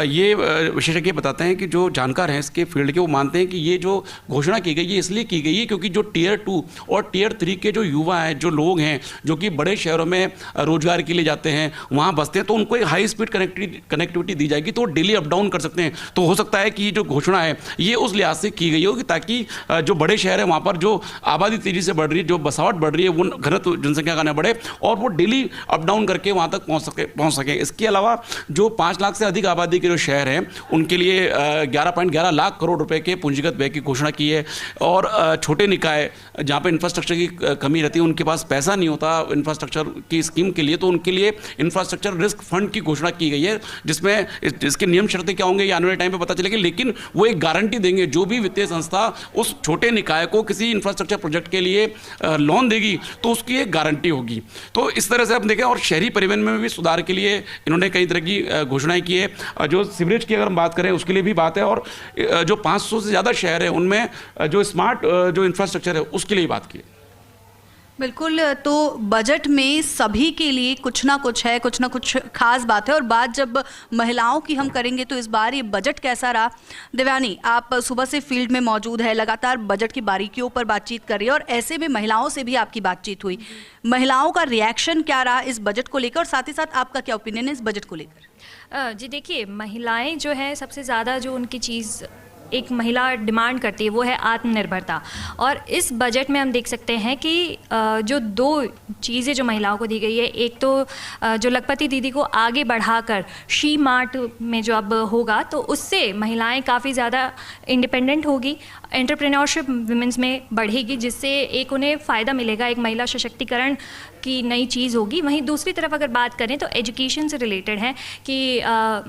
ये विशेषज्ञ बताते हैं कि जो जानकार हैं इसके फील्ड के, वो मानते हैं कि ये जो घोषणा की गई है इसलिए की गई है क्योंकि जो टियर 2 और टियर 3 के जो युवा हैं, जो लोग हैं, जो कि बड़े शहरों में रोजगार के लिए जाते हैं, वहां बसते हैं, तो उनको एक हाई स्पीड कनेक्टिविटी दी जाएगी, तो डेली अप डाउन कर सकते हैं। तो हो सकता है कि जो घोषणा है ये उस लिहाज से की गई होगी ताकि जो बड़े शहर है वहां पर जो आबादी तेजी से बढ़ रही है, जो बसावट बढ़ रही है, वो घनत्व जनसंख्या का न बढ़े और वो डेली अप डाउन करके वहां तक पहुंच सके। इसके अलावा जो 5 लाख से अधिक आबादी के जो शहर हैं उनके लिए 11.11 लाख करोड़ रुपए के पूंजीगत व्यय की घोषणा की है। और छोटे निकाय जहां पर इंफ्रास्ट्रक्चर की कमी रहती है, उनके पास पैसा नहीं होता इंफ्रास्ट्रक्चर की स्कीम के लिए, तो उनके लिए इंफ्रास्ट्रक्चर रिस्क फंड की घोषणा की गई है, जिसमें इसके नियम शर्तें क्या होंगे ये आने वाले टाइम पे पता चलेगी। लेकिन वो एक गारंटी देंगे, जो भी वित्तीय संस्था उस छोटे निकाय को किसी इंफ्रास्ट्रक्चर प्रोजेक्ट के लिए लोन देगी तो उसकी एक गारंटी होगी। तो इस तरह से आप देखें, और शहरी परिवहन में भी सुधार के लिए इन्होंने कई तरह की घोषणाएं की है। जो सीवरेज की अगर हम बात करें उसके लिए भी बात है, और जो 500 से ज़्यादा शहर है उनमें जो स्मार्ट जो इंफ्रास्ट्रक्चर है उसके लिए बात की है। बिल्कुल, तो बजट में सभी के लिए कुछ ना कुछ है, कुछ ना कुछ खास बात है। और बात जब महिलाओं की हम करेंगे तो इस बार ये बजट कैसा रहा? देवयानी, आप सुबह से फील्ड में मौजूद है, लगातार बजट की बारीकियों पर बातचीत कर रही है और ऐसे में महिलाओं से भी आपकी बातचीत हुई, महिलाओं का रिएक्शन क्या रहा इस बजट को लेकर और साथ ही साथ आपका क्या ओपिनियन है इस बजट को लेकर? जी देखिए, महिलाएं जो है सबसे ज़्यादा जो उनकी चीज़ एक महिला डिमांड करती है वो है आत्मनिर्भरता। और इस बजट में हम देख सकते हैं कि जो 2 चीज़ें जो महिलाओं को दी गई है, एक तो जो लखपति दीदी को आगे बढ़ाकर शी मार्ट में जो अब होगा, तो उससे महिलाएं काफ़ी ज़्यादा इंडिपेंडेंट होगी, एंटरप्रेन्योरशिप वुमेंस में बढ़ेगी, जिससे एक उन्हें फ़ायदा मिलेगा, एक महिला सशक्तिकरण की नई चीज़ होगी। वहीं दूसरी तरफ अगर बात करें तो एजुकेशन से रिलेटेड है कि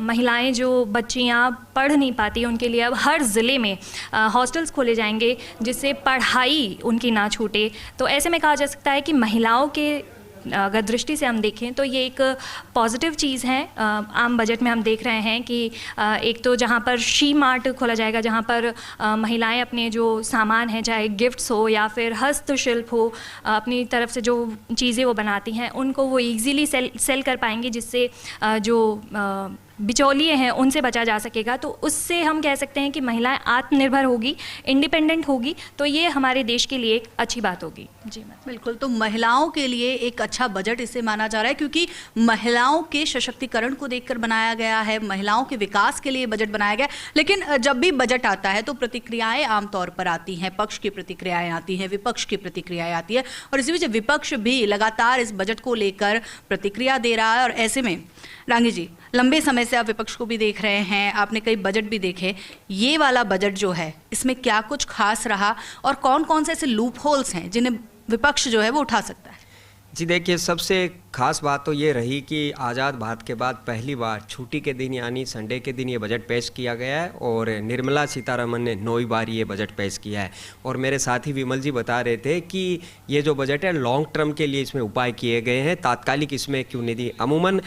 महिलाएं जो बच्चियां पढ़ नहीं पाती, उनके लिए अब हर ज़िले में हॉस्टल्स खोले जाएंगे जिससे पढ़ाई उनकी ना छूटे। तो ऐसे में कहा जा सकता है कि महिलाओं के अगर दृष्टि से हम देखें तो ये एक पॉजिटिव चीज़ है। आम बजट में हम देख रहे हैं कि एक तो जहाँ पर शी मार्ट खोला जाएगा, जहाँ पर महिलाएं अपने जो सामान हैं, चाहे गिफ्ट्स हो या फिर हस्तशिल्प हो, अपनी तरफ से जो चीज़ें वो बनाती हैं उनको वो ईजीली सेल कर पाएंगी, जिससे जो बिचौलिए हैं उनसे बचा जा सकेगा। तो उससे हम कह सकते हैं कि महिलाएं आत्मनिर्भर होगी, इंडिपेंडेंट होगी, तो ये हमारे देश के लिए एक अच्छी बात होगी। जी बिल्कुल, तो महिलाओं के लिए एक अच्छा बजट इसे माना जा रहा है क्योंकि महिलाओं के सशक्तिकरण को देखकर बनाया गया है, महिलाओं के विकास के लिए बजट बनाया गया। लेकिन जब भी बजट आता है तो प्रतिक्रियाएं आमतौर पर आती हैं, पक्ष की प्रतिक्रियाएं आती हैं, विपक्ष की प्रतिक्रियाएं आती है, और इसी वजह विपक्ष भी लगातार इस बजट को लेकर प्रतिक्रिया दे रहा है। और ऐसे में रांगी जी, लंबे समय से आप विपक्ष को भी देख रहे हैं, आपने कई बजट भी देखे, ये वाला बजट जो है इसमें क्या कुछ खास रहा और कौन कौन से ऐसे लूप होल्स हैं जिन्हें विपक्ष जो है वो उठा सकता है? जी देखिए, सबसे खास बात तो ये रही कि आज़ाद भारत के बाद पहली बार छुट्टी के दिन यानी संडे के दिन ये बजट पेश किया गया है और निर्मला सीतारमण ने 9वीं बार ये बजट पेश किया है। और मेरे साथी विमल जी बता रहे थे कि ये जो बजट है लॉन्ग टर्म के लिए इसमें उपाय किए गए हैं, तात्कालिक इसमें क्यों नहीं दी। अमूमन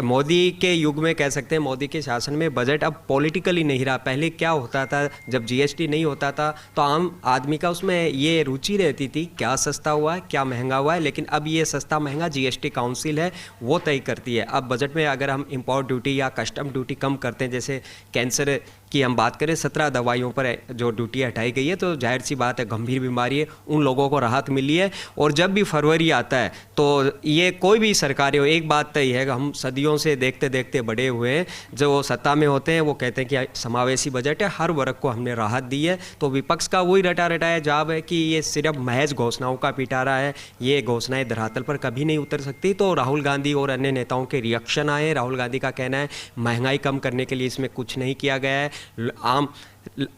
मोदी के युग में कह सकते हैं, मोदी के शासन में बजट अब पॉलिटिकली नहीं रहा। पहले क्या होता था, जब जीएसटी नहीं होता था तो आम आदमी का उसमें ये रुचि रहती थी क्या सस्ता हुआ है, क्या महंगा हुआ है, लेकिन अब ये सस्ता महंगा जीएसटी काउंसिल है वो तय करती है। अब बजट में अगर हम इंपोर्ट ड्यूटी या कस्टम ड्यूटी कम करते हैं, जैसे कैंसर की हम बात करें 17 दवाइयों पर जो ड्यूटी हटाई गई है, तो जाहिर सी बात है गंभीर बीमारी है उन लोगों को राहत मिली है। और जब भी फरवरी आता है तो ये कोई भी सरकारी हो, एक बात तय है कि हम सदियों से देखते देखते बड़े हुए हैं, जो सत्ता में होते हैं वो कहते हैं कि समावेशी बजट है, हर वर्ग को हमने राहत दी है। तो विपक्ष का वही रटा रटाया जवाब है कि ये सिर्फ महज घोषणाओं का पिटारा है, ये घोषणाएं धरातल पर कभी नहीं उतर सकती। तो राहुल गांधी और अन्य नेताओं के रिएक्शन आए। राहुल गांधी का कहना है महंगाई कम करने के लिए इसमें कुछ नहीं किया गया है,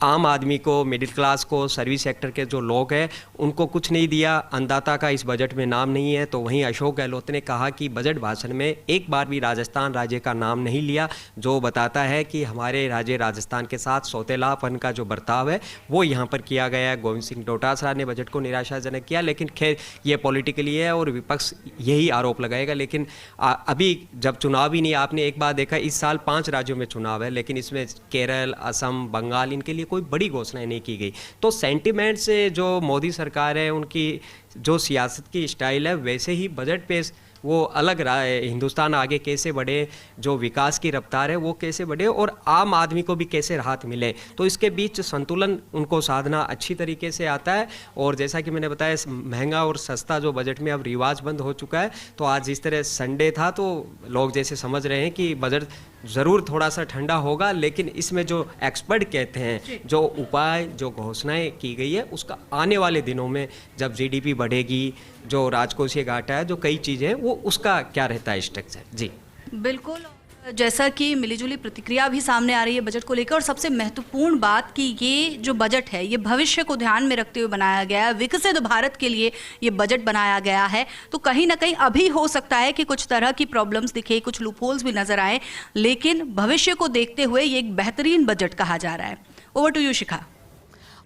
आम आदमी को, मिडिल क्लास को, सर्विस सेक्टर के जो लोग हैं उनको कुछ नहीं दिया, अन्नदाता का इस बजट में नाम नहीं है। तो वहीं अशोक गहलोत ने कहा कि बजट भाषण में एक बार भी राजस्थान राज्य का नाम नहीं लिया, जो बताता है कि हमारे राज्य राजस्थान के साथ सौतेलापन का जो बर्ताव है वो यहाँ पर किया गया है। गोविंद सिंह डोटासरा ने बजट को निराशाजनक किया, लेकिन खैर ये पॉलिटिकली है और विपक्ष यही आरोप लगाएगा। लेकिन अभी जब चुनाव ही नहीं, आपने एक बार देखा इस साल 5 राज्यों में चुनाव है, लेकिन इसमें केरल, असम, बंगाल इनके लिए कोई बड़ी घोषणाएं नहीं की गई। तो सेंटिमेंट से जो मोदी सरकार है उनकी जो सियासत की स्टाइल है वैसे ही बजट पेश वो अलग रहा है। हिंदुस्तान आगे कैसे बढ़े, जो विकास की रफ्तार है वो कैसे बढ़े और आम आदमी को भी कैसे राहत मिले, तो इसके बीच संतुलन उनको साधना अच्छी तरीके से आता है। और जैसा कि मैंने बताया महंगा और सस्ता जो बजट में अब रिवाज बंद हो चुका है, तो आज इस तरह संडे था तो लोग जैसे समझ रहे हैं कि बजट ज़रूर थोड़ा सा ठंडा होगा, लेकिन इसमें जो एक्सपर्ट कहते हैं जो उपाय, जो घोषणाएं की गई है उसका आने वाले दिनों में जब जीडीपी बढ़ेगी, जो राजकोषीय घाटा है, जो कई चीज़ें हैं वो उसका क्या रहता है स्ट्रक्चर। जी बिल्कुल, जैसा कि मिलीजुली प्रतिक्रिया भी सामने आ रही है बजट को लेकर, और सबसे महत्वपूर्ण बात कि ये जो बजट है ये भविष्य को ध्यान में रखते हुए बनाया गया है, विकसित भारत के लिए ये बजट बनाया गया है। तो कहीं ना कहीं अभी हो सकता है कि कुछ तरह की प्रॉब्लम्स दिखे, कुछ लूपहोल्स भी नजर आए, लेकिन भविष्य को देखते हुए ये एक बेहतरीन बजट कहा जा रहा है। ओवर टू यू शिखा।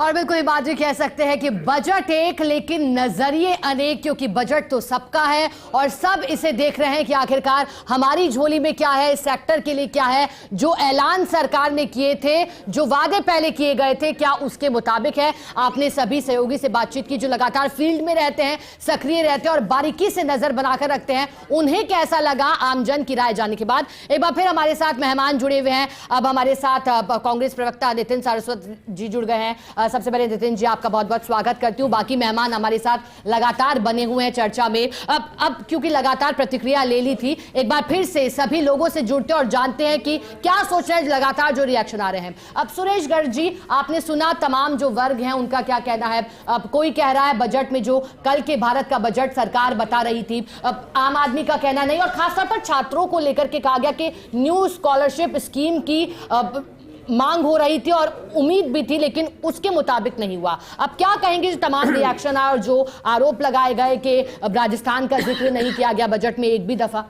और बिल्कुल ये बात भी कह सकते हैं कि बजट एक लेकिन नजरिए अनेक, क्योंकि बजट तो सबका है और सब इसे देख रहे हैं कि आखिरकार हमारी झोली में क्या है, इस सेक्टर के लिए क्या है, जो ऐलान सरकार ने किए थे, जो वादे पहले किए गए थे, क्या उसके मुताबिक है। आपने सभी सहयोगी से बातचीत की जो लगातार फील्ड में रहते हैं, सक्रिय रहते हैं और बारीकी से नजर बनाकर रखते हैं, उन्हें कैसा लगा आमजन की राय जानने के बाद। एक बार फिर हमारे साथ मेहमान जुड़े हुए हैं। अब हमारे साथ कांग्रेस प्रवक्ता नितिन सारस्वत जी जुड़ गए हैं। सबसे पहले नितिन जी आपका बहुत बहुत स्वागत करती हूं। बाकी मेहमान हमारे साथ लगातार बने हुए हैं चर्चा में। अब क्योंकि लगातार प्रतिक्रिया ले ली थी, एक बार फिर से सभी लोगों से जुड़ते और जानते हैं कि क्या सोच रहे हैं, लगातार जो रिएक्शन आ रहे हैं। अब सुरेश गर्ग जी, आपने सुना तमाम जो वर्ग हैं उनका क्या कहना है। अब कोई कह रहा है बजट में जो कल के भारत का बजट सरकार बता रही थी, अब आम आदमी का कहना नहीं, और खासतौर पर छात्रों को लेकर के कहा गया कि न्यू स्कॉलरशिप स्कीम की मांग हो रही थी और उम्मीद भी थी, लेकिन उसके मुताबिक नहीं हुआ। अब क्या कहेंगे, जो तमाम रिएक्शन आए और जो आरोप लगाए गए कि अब राजस्थान का जिक्र नहीं किया गया बजट में एक भी दफा।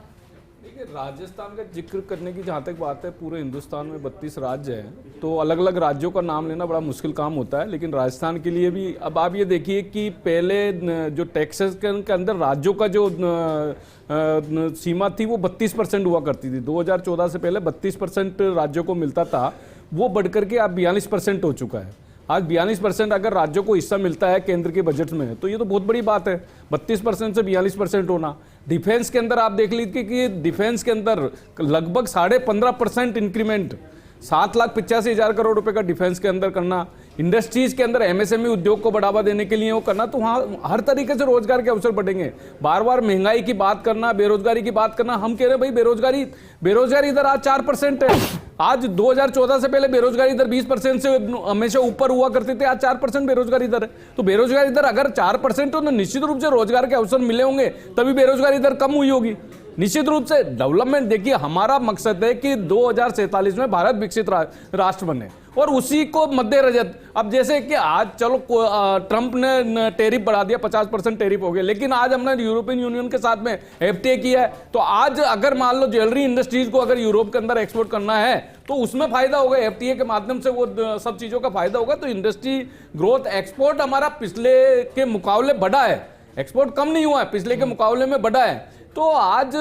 देखिए, राजस्थान का जिक्र करने की जहाँ तक बात है, पूरे हिंदुस्तान में 32 राज्य हैं, तो अलग अलग राज्यों का नाम लेना बड़ा मुश्किल काम होता है। लेकिन राजस्थान के लिए भी अब आप ये देखिए कि पहले जो टैक्सेस के अंदर राज्यों का जो सीमा थी वो 32% हुआ करती थी। 2014 से पहले 32% राज्यों को मिलता था, वो बढ़कर के अब 42% हो चुका है। आज 42% अगर राज्यों को हिस्सा मिलता है केंद्र के बजट में, तो ये तो बहुत बड़ी बात है। 32% से 42% होना। डिफेंस के अंदर आप देख लीजिए कि डिफेंस के अंदर लगभग 15.5% इंक्रीमेंट, 7,85,000 करोड़ रुपए का डिफेंस के अंदर करना। इंडस्ट्रीज के अंदर एमएसएमई उद्योग को बढ़ावा देने के लिए वो करना, तो वहाँ हर तरीके से रोजगार के अवसर बढ़ेंगे। बार बार महंगाई की बात करना, बेरोजगारी की बात करना, हम कह रहे हैं भाई बेरोजगारी दर आज 4% है। आज 2014 से पहले बेरोजगारी दर 20% से हमेशा ऊपर हुआ करते थे, आज 4% बेरोजगारी दर है। तो बेरोजगारी दर अगर 4% हो तो निश्चित रूप से रोजगार के अवसर मिले होंगे, तभी बेरोजगारी दर कम हुई होगी। निश्चित रूप से डेवलपमेंट, देखिए हमारा मकसद है कि 2047 में भारत विकसित राष्ट्र बने और उसी को मद्देनजर, अब जैसे कि आज चलो ट्रंप ने टैरिफ बढ़ा दिया, 50% टैरिफ हो गया, लेकिन आज हमने यूरोपियन यूनियन के साथ में एफटीए किया है, तो आज अगर मान लो ज्वेलरी इंडस्ट्रीज को अगर यूरोप के अंदर एक्सपोर्ट करना है तो उसमें फायदा होगा, एफटीए के माध्यम से वो सब चीजों का फायदा होगा। तो इंडस्ट्री ग्रोथ, एक्सपोर्ट हमारा पिछले के मुकाबले बढ़ा है, एक्सपोर्ट कम नहीं हुआ है, पिछले के मुकाबले में बढ़ा है। तो आज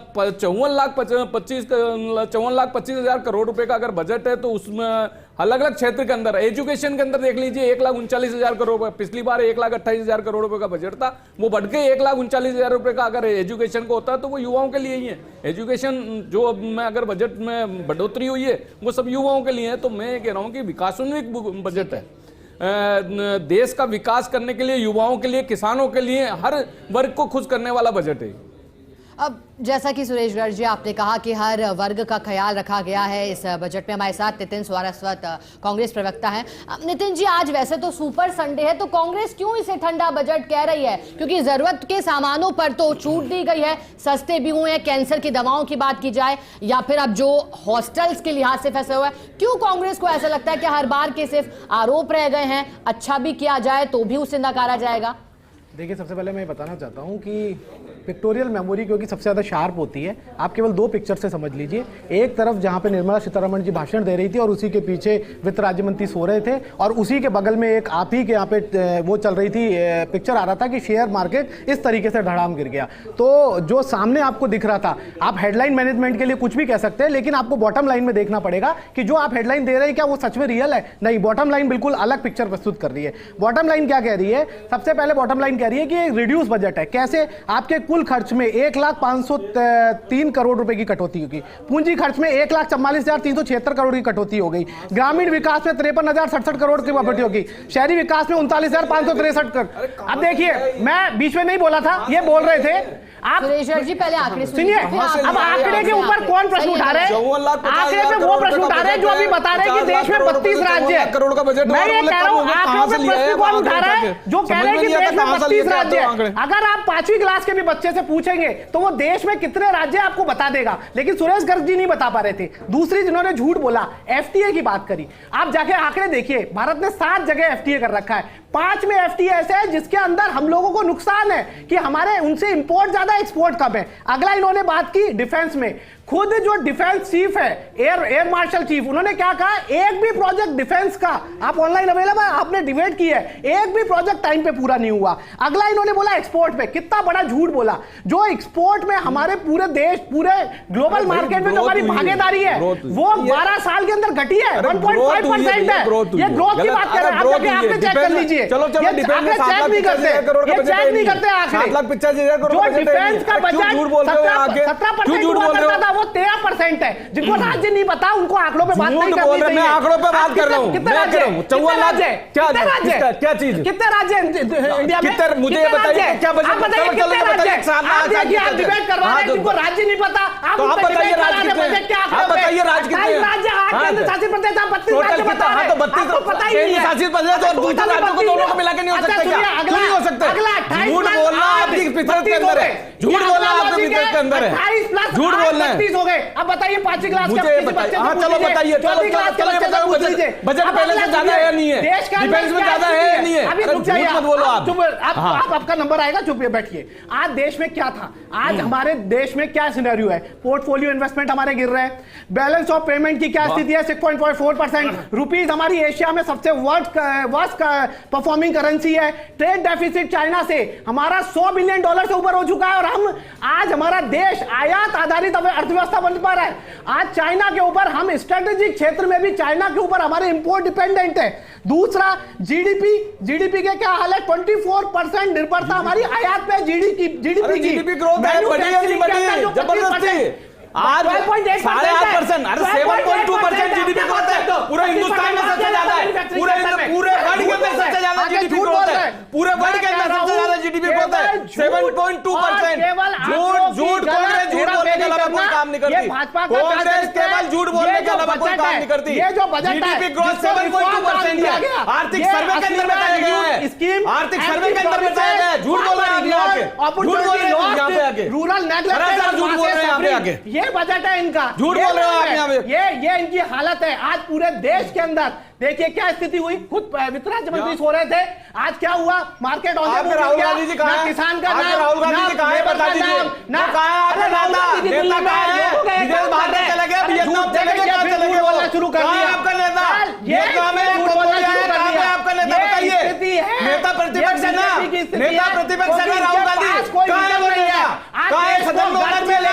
54,25,000 करोड़ रुपए का अगर बजट है तो उसमें अलग अलग क्षेत्र के अंदर, एजुकेशन के अंदर देख लीजिए 1,39,000 करोड़ रुपए, पिछली बार 1,28,000 करोड़ रुपए का बजट था, वो बढ़ के 1,39,000 रुपए का अगर एजुकेशन को होता है तो वो युवाओं के लिए ही है। एजुकेशन जो में अगर बजट में बढ़ोतरी हुई है वो सब युवाओं के लिए है। तो मैं कह रहा हूँ कि विकासोन्मुख बजट है, देश का विकास करने के लिए, युवाओं के लिए, किसानों के लिए, हर वर्ग को खुश करने वाला बजट है। अब जैसा कि सुरेश गर्ग जी आपने कहा कि हर वर्ग का ख्याल रखा गया है इस बजट में। हमारे साथ नितिन सारस्वत कांग्रेस प्रवक्ता हैं। नितिन जी, आज वैसे तो सुपर संडे है, तो कांग्रेस क्यों इसे ठंडा बजट कह रही है? क्योंकि जरूरत के सामानों पर तो छूट दी गई है, सस्ते भी हुए हैं, कैंसर की दवाओं की बात की जाए या फिर अब जो हॉस्टल्स के लिहाज से फैसला हुआ है, क्यों कांग्रेस को ऐसा लगता है कि हर बार के सिर्फ आरोप रह गए हैं, अच्छा भी किया जाए तो भी उसे नकारा जाएगा? देखिए, सबसे पहले मैं बताना चाहता हूं कि पिक्टोरियल मेमोरी क्योंकि सबसे ज़्यादा शार्प होती है, आप केवल 2 पिक्चर से समझ लीजिए। एक तरफ जहां पे निर्मला सीतारमण जी भाषण दे रही थी और उसी के पीछे वित्त राज्य मंत्री सो रहे थे, और उसी के बगल में एक आप ही के यहाँ पे वो चल रही थी, पिक्चर आ रहा था कि शेयर मार्केट इस तरीके से धड़ाम गिर गया। तो जो सामने आपको दिख रहा था, आप हेडलाइन मैनेजमेंट के लिए कुछ भी कह सकते हैं, लेकिन आपको बॉटम लाइन में देखना पड़ेगा कि जो आप हेडलाइन दे रहे हैं क्या वो सच में रियल है? नहीं, बॉटम लाइन बिल्कुल अलग पिक्चर प्रस्तुत कर रही है। बॉटम लाइन क्या कह रही है? सबसे पहले बॉटम लाइन कह रही है कि रिड्यूस बजट है। कैसे? आपके कुल खर्च में 1,503 करोड़ रुपए की कटौती होगी, पूंजी खर्च में 1,44,376 करोड़ की कटौती हो गई, ग्रामीण विकास में 53,067 करोड़ की बढ़ोतरी होगी, शहरी विकास में 39,563 करोड़। अब देखिए, मैं बीच में नहीं बोला था, ये बोल रहे थे आप। जी पहले आंकड़े सुनिए, अब आंकड़े के ऊपर कौन प्रश्न उठा रहे हैं? आंकड़े पे वो प्रश्न उठा रहे हैं जो अभी बता रहे हैं कि देश में 32 राज्य है। करोड़ का बजट, मैं ये कह रहा हूं, आंकड़ों पे प्रश्न कौन उठा रहा है जो कह रहे हैं कि देश में 32 राज्य है? अगर आप 5वीं क्लास के भी बच्चे से पूछेंगे तो वो देश में कितने राज्य आपको बता देगा, लेकिन सुरेश गर्ग जी नहीं बता पा रहे थे। दूसरी जिन्होंने झूठ बोला, एफटीए की बात करी, आप जाके आंकड़े देखिए, भारत ने 7 जगह एफटीए कर रखा है, 5 में एफटीए ऐसे है जिसके अंदर हम लोगों को नुकसान है कि हमारे उनसे इंपोर्ट ज्यादा एक्सपोर्ट कम है। अगला इन्होंने बात की डिफेंस में, खुद जो डिफेंस चीफ है, एयर मार्शल चीफ, उन्होंने क्या कहा? एक भी प्रोजेक्ट डिफेंस का, आप ऑनलाइन अवेलेबल, आपने डिबेट की है, एक भी प्रोजेक्ट टाइम पे पूरा नहीं हुआ। अगला इन्होंने बोला एक्सपोर्ट पे, कितना बड़ा झूठ बोला। जो एक्सपोर्ट में हमारे पूरे देश, पूरे ग्लोबल मार्केट में जो हमारी भागीदारी है वो 12 साल के अंदर घटी है, 1.5% है। ये ग्रोथ की बात कर रहे हैं, आप जाके आंकड़े चेक कर लीजिए। चलो चेक नहीं करते, ये चेक नहीं करते आंकड़े। 7,85,000 करोड़ जो डिफेंस का बजट 17% वो 13% है। जिनको राज्य नहीं पता उनको आंकड़ों पे बात नहीं करनी चाहिए। मैं आंकड़ों पे बात कर रहा हूं, कितने राज्य? 54 लाख क्या चीज? कितने राज्य इंडिया में? मुझे ये बताइए क्या बजट? आप बताइए कितने राज्य? आप देखिए, आप डिबेट करवा रहे हैं, जिनको राज्य नहीं पता, आप बताइए राज्य कितने? आप बताइए राज्य कितने? राज्य 8 केंद्र शासित प्रदेश, आप 32 राज्य बता रहे हैं। तो 32 पता ही नहीं है। शासित प्रदेश और दूसरे राज्यों को दोनों को मिला के नहीं हो सकता क्या? क्यों नहीं हो सकता? झूठ बोलना आपकी फितरत के अंदर है, झूठ बोलना आपकी फितरत के अंदर है, झूठ बोलना है। 32 हो गए। अब बताइए 5वीं क्लास मुझे बताइए, हाँ चलो बताइए, बजट पहले से ज्यादा है नहीं है, डिफेंस में ज्यादा है या नहीं है? अभी रुक जाइए, मत बोलो आप, आपका नंबर आएगा, चुप बैठिए। आज देश में क्या था, आज हमारे देश में क्या सिनेरियो है? पोर्टफोलियो इन्वेस्टमेंट हमारे गिर रहे हैं, बैलेंस ऑफ पेमेंट की क्या स्थिति है? 6.4%। रुपीज हमारी एशिया में सबसे वर्स्ट परफॉर्मिंग करेंसी है। ट्रेड डेफिसिट चाइना से हमारा $100 बिलियन से ऊपर हो चुका है, और हम आज हमारा देश आयात आधारित अर्थव्यवस्था बन पा रहा है। आज चाइना के ऊपर हम स्ट्रेटेजिक क्षेत्र में भी चाइना के ऊपर हमारे इंपोर्ट डिपेंडेंट है। दूसरा जीडीपी के क्या हाल है? 24% निर्भरता हमारी आयात पे जीडीपी की ग्रोथ है, जबरदस्ती आज 8.5%, अरे 7.2% जीडीपी ग्रोथ है। पूरे हिंदुस्तान में सबसे ज्यादा है, पूरे वर्ल्ड के अंदर सबसे ज्यादा जीडीपी ग्रोथ है, पूरे वर्ल्ड के अंदर सबसे ज्यादा जीडीपी ग्रोथ है, 7.2%। झूठ कांग्रेस झूठ बोल रही के अलावा कोई काम नहीं करती। कांग्रेस केवल झूठ बोलने के अलावा कोई काम नहीं करती। ये जो बजट जीडीपी ग्रोथ 7.2% है, आर्थिक सर्वे के अंदर बताया गया है, आर्थिक सर्वे के अंदर बताया गया है। झूठ बोल रहे हैं यहाँ पे आके, रूरल सरासर झूठ बोल रहे हैं यहाँ पे आके। ये बजट है इनका, झूठ बोल रहे हो आप यहाँ पे। ये इनकी हालत है। आज पूरे देश के अंदर देखिए क्या स्थिति हुई, खुद वित्त राज्य मंत्री सो रहे थे, आज क्या हुआ, मार्केट राहुल गांधी जी कहा, किसान का नाम, राहुल गांधी जी कहा है, बता दीजिए ना, कहा है आपका नेता कहा है, विदेश भारत चले गए, वियतनाम चले गए, कहां चले गए, बोलना शुरू कर दिया आपका नेता। ये काम है, आपका नेता बताइए, नेता प्रतिपक्ष है ना, नेता प्रतिपक्ष है ना राहुल गांधी, कहां है वो नेता, कहां है? सदन में होना चाहिए,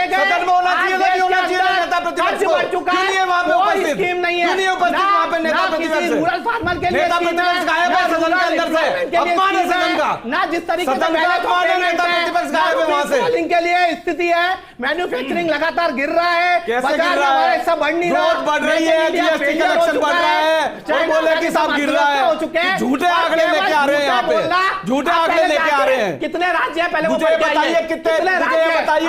सदन में होना चाहिए, नहीं होना चाहिए नेता प्रतिपक्ष को, क्यों नहीं है वहां पे उपस्थित, क्यों नहीं है उपस्थित वहां पे नेता प्रतिपक्ष? रूरल फार्मर के लिए नेता प्रतिपक्ष गायब है सदन के अंदर से, अपमान है सदन का, ना जिस तरीके से नेता प्रतिपक्ष गायब है वहां से। के लिए स्थिति है, मैन्युफैक्चरिंग लगातार गिर रहा है, कैसे गिर रहा है, सब बढ़ नहीं रहा, ग्रोथ बढ़ रही है, जीएसटी कलेक्शन बढ़ रहा है, और बोले कि सब गिर रहा है, झूठे आंकड़े लेके आ रहे हैं यहाँ पे, झूठे आंकड़े लेके आ रहे हैं। कितने राज्य है पहले मुझे बताइए, कितने बताइए,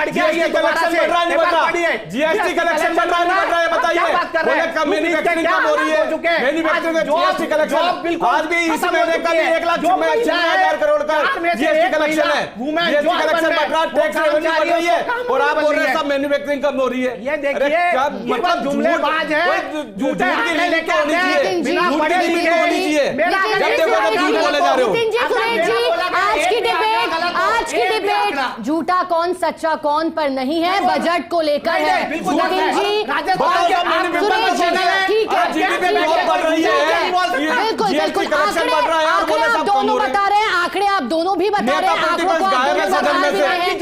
जीएसटी कलेक्शन बढ़ रहा है नहीं बढ़ रहा, जीएसटी कलेक्शन बढ़ रहा है नहीं बढ़ रहा है, बताइए। बोले मैन्युफैक्चरिंग कम हो रही है, मैन्युफैक्चरिंग जीएसटी कलेक्शन आज भी इस महीने का 1,96,000 करोड़ का जीएसटी कलेक्शन है, जीएसटी कलेक्शन बढ़ रहा है, टैक्स रेवेन्यू बढ़ रही है, और आप बोल रहे हैं सब मैन्युफैक्चरिंग कम हो रही है। ये देखिए मतलब जुमलेबाज है, झूठे की लिमिट होनी चाहिए, झूठ की लिमिट होनी चाहिए, जब देखो तब झूठ बोले जा रहे हो। आज की डिबेट झूठा कौन सच्चा कौन पर नहीं है, बजट को लेकर है। बिल्कुल बिल्कुल आंकड़े आप दोनों बता रहे हैं, आंकड़े आप दोनों भी बता रहे हैं, आंकड़ों को आप दोनों बता रहे हैं।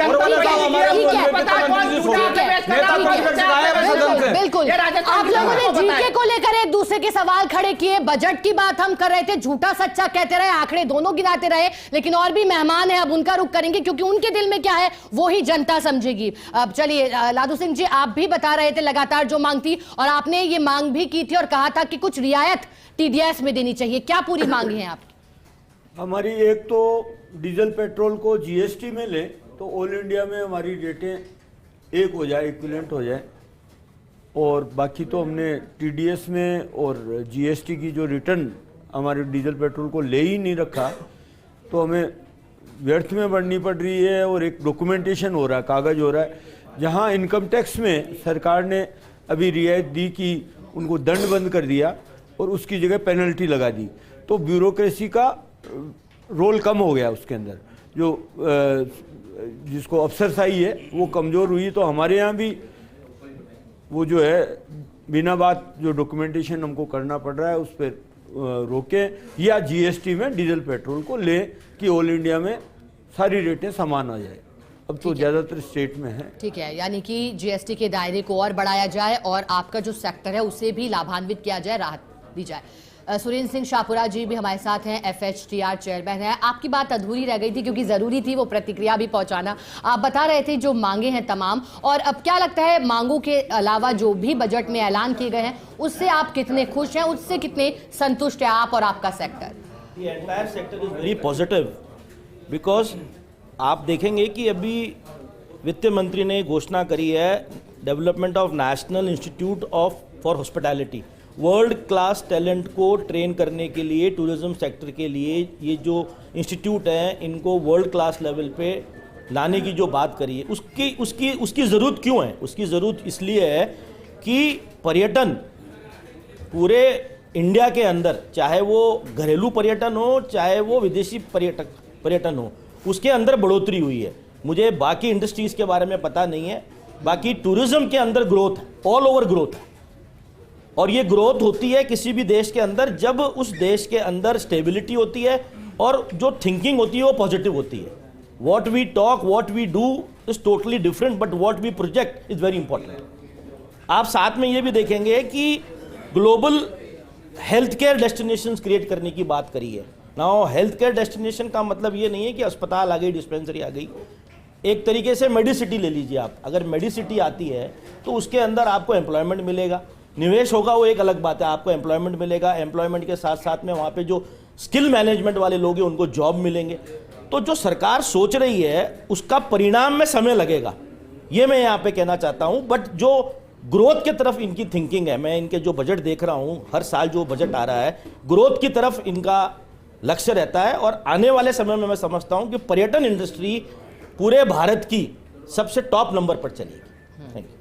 बिल्कुल आप लोगों ने जीके को लेकर एक दूसरे के सवाल खड़े किए, बजट की बात हम कर रहे थे, झूठा सच्चा कहते रहे, आंकड़े दोनों गिनाते रहे, लेकिन और भी मेहमान है, अब उनका रुख करेंगे क्योंकि उनके दिल में क्या है वो ही जनता समझेगी। अब चलिए लादू सिंह जी, आप भी बता रहे थे लगातार जो मांग थी, और आपने ये मांग भी की थी और कहा था कि कुछ रियायत टीडीएस में देनी चाहिए, क्या पूरी मांग है आपकी? हमारी एक तो डीजल पेट्रोल को जीएसटी में ले तो ऑल इंडिया में हमारी रेटें एक हो जाए, इक्विवेलेंट हो जाए, और बाकी तो हमने टीडीएस में और जीएसटी की जो रिटर्न हमारे डीजल पेट्रोल को ले ही नहीं रखा, तो हमें व्यर्थ में बढ़नी पड़ रही है, और एक डॉक्यूमेंटेशन हो रहा है, कागज हो रहा है, जहां इनकम टैक्स में सरकार ने अभी रियायत दी कि उनको दंड बंद कर दिया और उसकी जगह पेनल्टी लगा दी, तो ब्यूरोक्रेसी का रोल कम हो गया उसके अंदर, जो जिसको अफसरशाही है वो कमज़ोर हुई। तो हमारे यहाँ भी वो जो है बिना बात जो डॉक्यूमेंटेशन हमको करना पड़ रहा है उस पर रोकें, या जीएसटी में डीजल पेट्रोल को ले कि ऑल इंडिया में सारी रेटें समान आ जाए। अब तो ज़्यादातर स्टेट में है। ठीक है, यानी कि जीएसटी के दायरे को और बढ़ाया जाए और आपका जो सेक्टर है उसे भी लाभान्वित किया जाए, राहत दी जाए। सुरेंद्र सिंह शाहपुरा जी भी हमारे साथ हैं, एफएचटीआर चेयरमैन है। आपकी बात अधूरी रह गई थी क्योंकि जरूरी थी वो प्रतिक्रिया भी पहुंचाना। आप बता रहे थे जो मांगे हैं तमाम, और अब क्या लगता है मांगों के अलावा जो भी बजट में ऐलान किए गए हैं उससे आप कितने खुश हैं, उससे कितने संतुष्ट है आप और आपका sector? The entire sector is very positive because आप देखेंगे कि अभी वित्त मंत्री ने घोषणा करी है development of national institute for hospitality, world class talent को ट्रेन करने के लिए टूरिज्म सेक्टर के लिए ये जो इंस्टीट्यूट हैं इनको वर्ल्ड क्लास लेवल पे लाने की जो बात करी है उसकी ज़रूरत क्यों है? उसकी ज़रूरत इसलिए है कि पर्यटन पूरे इंडिया के अंदर, चाहे वो घरेलू पर्यटन हो चाहे वो विदेशी पर्यटन हो, उसके अंदर बढ़ोतरी हुई है। मुझे बाकी इंडस्ट्रीज़ के बारे में पता नहीं है, बाकी टूरिज्म के अंदर ग्रोथ है, ऑल ओवर ग्रोथ है, और ये ग्रोथ होती है किसी भी देश के अंदर जब उस देश के अंदर स्टेबिलिटी होती है और जो थिंकिंग होती है वो पॉजिटिव होती है। What we talk, what we do is totally different, but what we project is very important. आप साथ में ये भी देखेंगे कि global health care destinations create करने की बात करी है। नाउ हेल्थ केयर डेस्टिनेशन का मतलब ये नहीं है कि अस्पताल आ गई, डिस्पेंसरी आ गई। एक तरीके से मेडिसिटी ले लीजिए आप, अगर मेडिसिटी आती है तो उसके अंदर आपको एम्प्लॉयमेंट मिलेगा, निवेश होगा वो एक अलग बात है, आपको एम्प्लॉयमेंट मिलेगा, एम्प्लॉयमेंट के साथ साथ में वहाँ पे जो स्किल मैनेजमेंट वाले लोग हैं उनको जॉब मिलेंगे। तो जो सरकार सोच रही है उसका परिणाम में समय लगेगा, ये मैं यहाँ पे कहना चाहता हूँ। बट जो ग्रोथ की तरफ इनकी थिंकिंग है, मैं इनके जो बजट देख रहा हूँ, हर साल जो बजट आ रहा है ग्रोथ की तरफ इनका लक्ष्य रहता है। और आने वाले समय में मैं समझता हूँ कि पर्यटन इंडस्ट्री पूरे भारत की सबसे टॉप नंबर पर चलेगी। Thank you.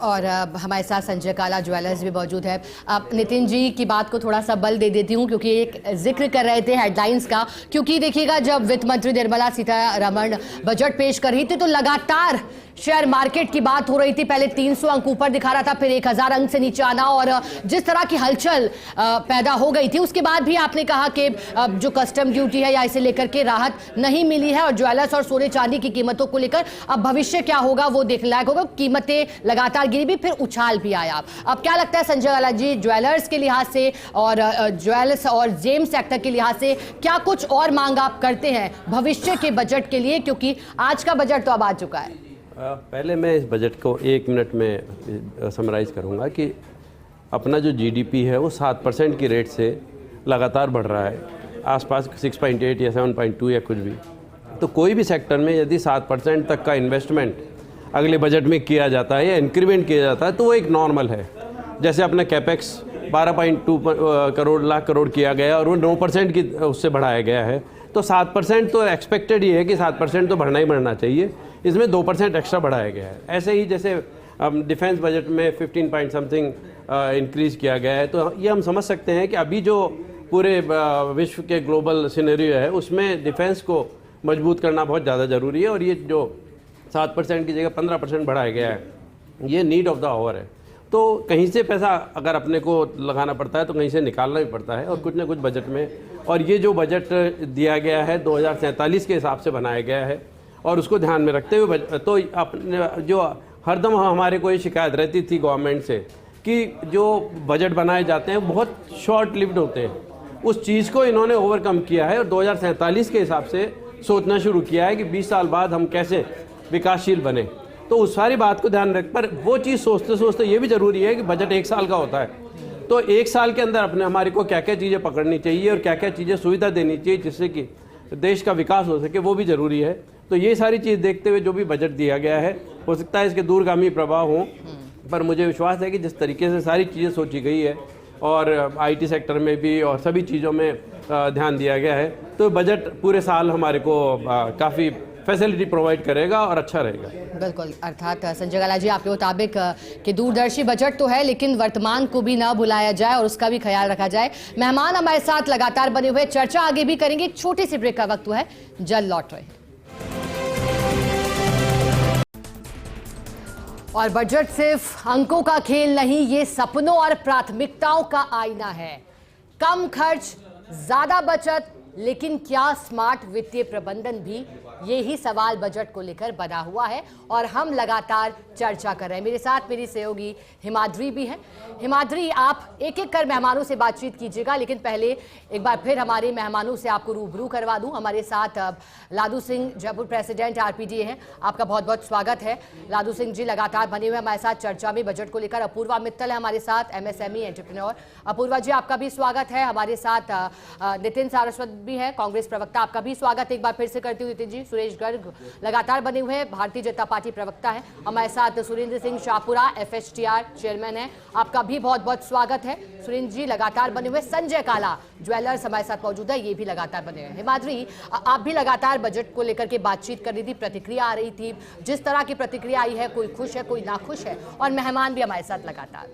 और हमारे साथ संजय काला ज्वेलर्स भी मौजूद है। अब नितिन जी की बात को थोड़ा सा बल दे देती हूँ, क्योंकि एक जिक्र कर रहे थे हेडलाइंस का। क्योंकि देखिएगा, जब वित्त मंत्री निर्मला सीतारमण बजट पेश कर रही थी तो लगातार शेयर मार्केट की बात हो रही थी। पहले 300 अंक ऊपर दिखा रहा था, फिर 1000 अंक से नीचे आना, और जिस तरह की हलचल पैदा हो गई थी उसके बाद भी आपने कहा कि जो कस्टम ड्यूटी है या इसे लेकर के राहत नहीं मिली है, और ज्वेलर्स और सोने चांदी की कीमतों को लेकर अब भविष्य क्या होगा वो देखने लायक होगा। कीमतें लगातार गिरी भी, फिर उछाल भी आया। अब क्या लगता है संजय काला जी, ज्वेलर्स के लिहाज से और ज्वेलर्स और जेम सेक्टर के लिहाज से क्या कुछ और मांग आप करते हैं भविष्य के बजट के लिए, क्योंकि आज का बजट तो अब आ चुका है? पहले मैं इस बजट को 1 मिनट में समराइज़ करूंगा कि अपना जो जीडीपी है वो 7% की रेट से लगातार बढ़ रहा है, आसपास 6.8 या 7.2 या कुछ भी। तो कोई भी सेक्टर में यदि 7% तक का इन्वेस्टमेंट अगले बजट में किया जाता है या इंक्रीमेंट किया जाता है तो वो एक नॉर्मल है। जैसे अपना कैपेक्स 12.2 लाख करोड़ किया गया और वो 9% की उससे बढ़ाया गया है, तो 7% तो एक्सपेक्टेड ही है कि 7% तो बढ़ना ही बढ़ना चाहिए। इसमें 2% एक्स्ट्रा बढ़ाया गया है। ऐसे ही जैसे डिफेंस बजट में 15 पॉइंट समथिंग इंक्रीज़ किया गया है, तो ये हम समझ सकते हैं कि अभी जो पूरे विश्व के ग्लोबल सिनेरियो है उसमें डिफेंस को मजबूत करना बहुत ज़्यादा ज़रूरी है। और ये जो 7% की जगह 15% बढ़ाया गया है, ये नीड ऑफ द आवर है। तो कहीं से पैसा अगर अपने को लगाना पड़ता है तो कहीं से निकालना भी पड़ता है, और कुछ ना कुछ बजट में। और ये जो बजट दिया गया है 2047 के हिसाब से बनाया गया है, और उसको ध्यान में रखते हुए तो अपने जो हरदम हमारे को ये शिकायत रहती थी गवर्नमेंट से कि जो बजट बनाए जाते हैं बहुत शॉर्ट लिव्ड होते हैं, उस चीज़ को इन्होंने ओवरकम किया है और 2047 के हिसाब से सोचना शुरू किया है कि 20 साल बाद हम कैसे विकासशील बने। तो उस सारी बात को ध्यान रख, पर वो चीज़ सोचते सोचते ये भी ज़रूरी है कि बजट 1 साल का होता है, तो 1 साल के अंदर अपने हमारे को क्या क्या चीज़ें पकड़नी चाहिए और क्या क्या चीज़ें सुविधा देनी चाहिए जिससे कि देश का विकास हो सके, वो भी ज़रूरी है। तो ये सारी चीज़ देखते हुए जो भी बजट दिया गया है, हो सकता है इसके दूरगामी प्रभाव हों, पर मुझे विश्वास है कि जिस तरीके से सारी चीज़ें सोची गई है और आईटी सेक्टर में भी और सभी चीज़ों में ध्यान दिया गया है, तो बजट पूरे साल हमारे को काफ़ी फैसिलिटी प्रोवाइड करेगा और अच्छा रहेगा। बिल्कुल, अर्थात संजय काला जी आपके मुताबिक कि दूरदर्शी बजट तो है, लेकिन वर्तमान को भी ना भुलाया जाए और उसका भी ख्याल रखा जाए। मेहमान हमारे साथ लगातार बने हुए, चर्चा आगे भी करेंगे। एक छोटी सी ब्रेक का वक्त हुआ है, जल्द लौट रहे हैं। और बजट सिर्फ अंकों का खेल नहीं, ये सपनों और प्राथमिकताओं का आईना है। कम खर्च, ज्यादा बचत, लेकिन क्या स्मार्ट वित्तीय प्रबंधन भी, ये ही सवाल बजट को लेकर बना हुआ है और हम लगातार चर्चा कर रहे हैं। मेरे साथ मेरी सहयोगी हिमाद्री भी हैं। हिमाद्री, आप एक एक कर मेहमानों से बातचीत कीजिएगा, लेकिन पहले एक बार फिर हमारे मेहमानों से आपको रूबरू करवा दूं। हमारे साथ लादू सिंह, जयपुर प्रेसिडेंट आरपीडीए हैं, आपका बहुत बहुत स्वागत है। लादू सिंह जी लगातार बने हुए हमारे साथ चर्चा में बजट को लेकर। अपूर्वा मित्तल है हमारे साथ, एमएसएमई एंटरप्रेन्योर। अपूर्वा जी, आपका भी स्वागत है। हमारे साथ नितिन सारस्वत भी है, कांग्रेस प्रवक्ता, आपका भी स्वागत एक बार फिर से करती हूँ। नितिन जी, सुरेश गर्ग लगातार बने हुए हैं, भारतीय जनता पार्टी प्रवक्ता है। हमारे साथ सुरेंद्र सिंह शाहपुरा, एफएचटीआर चेयरमैन है, आपका भी बहुत बहुत स्वागत है। सुरेंद्र जी लगातार बने हुए। संजय काला, ज्वेलर्स, हमारे साथ मौजूद है, ये भी लगातार बने हुए हैं। हिमाद्री, आप भी लगातार बजट को लेकर के बातचीत कर रही थी, प्रतिक्रिया आ रही थी। जिस तरह की प्रतिक्रिया आई है, कोई खुश है, कोई नाखुश है, और मेहमान भी हमारे साथ लगातार।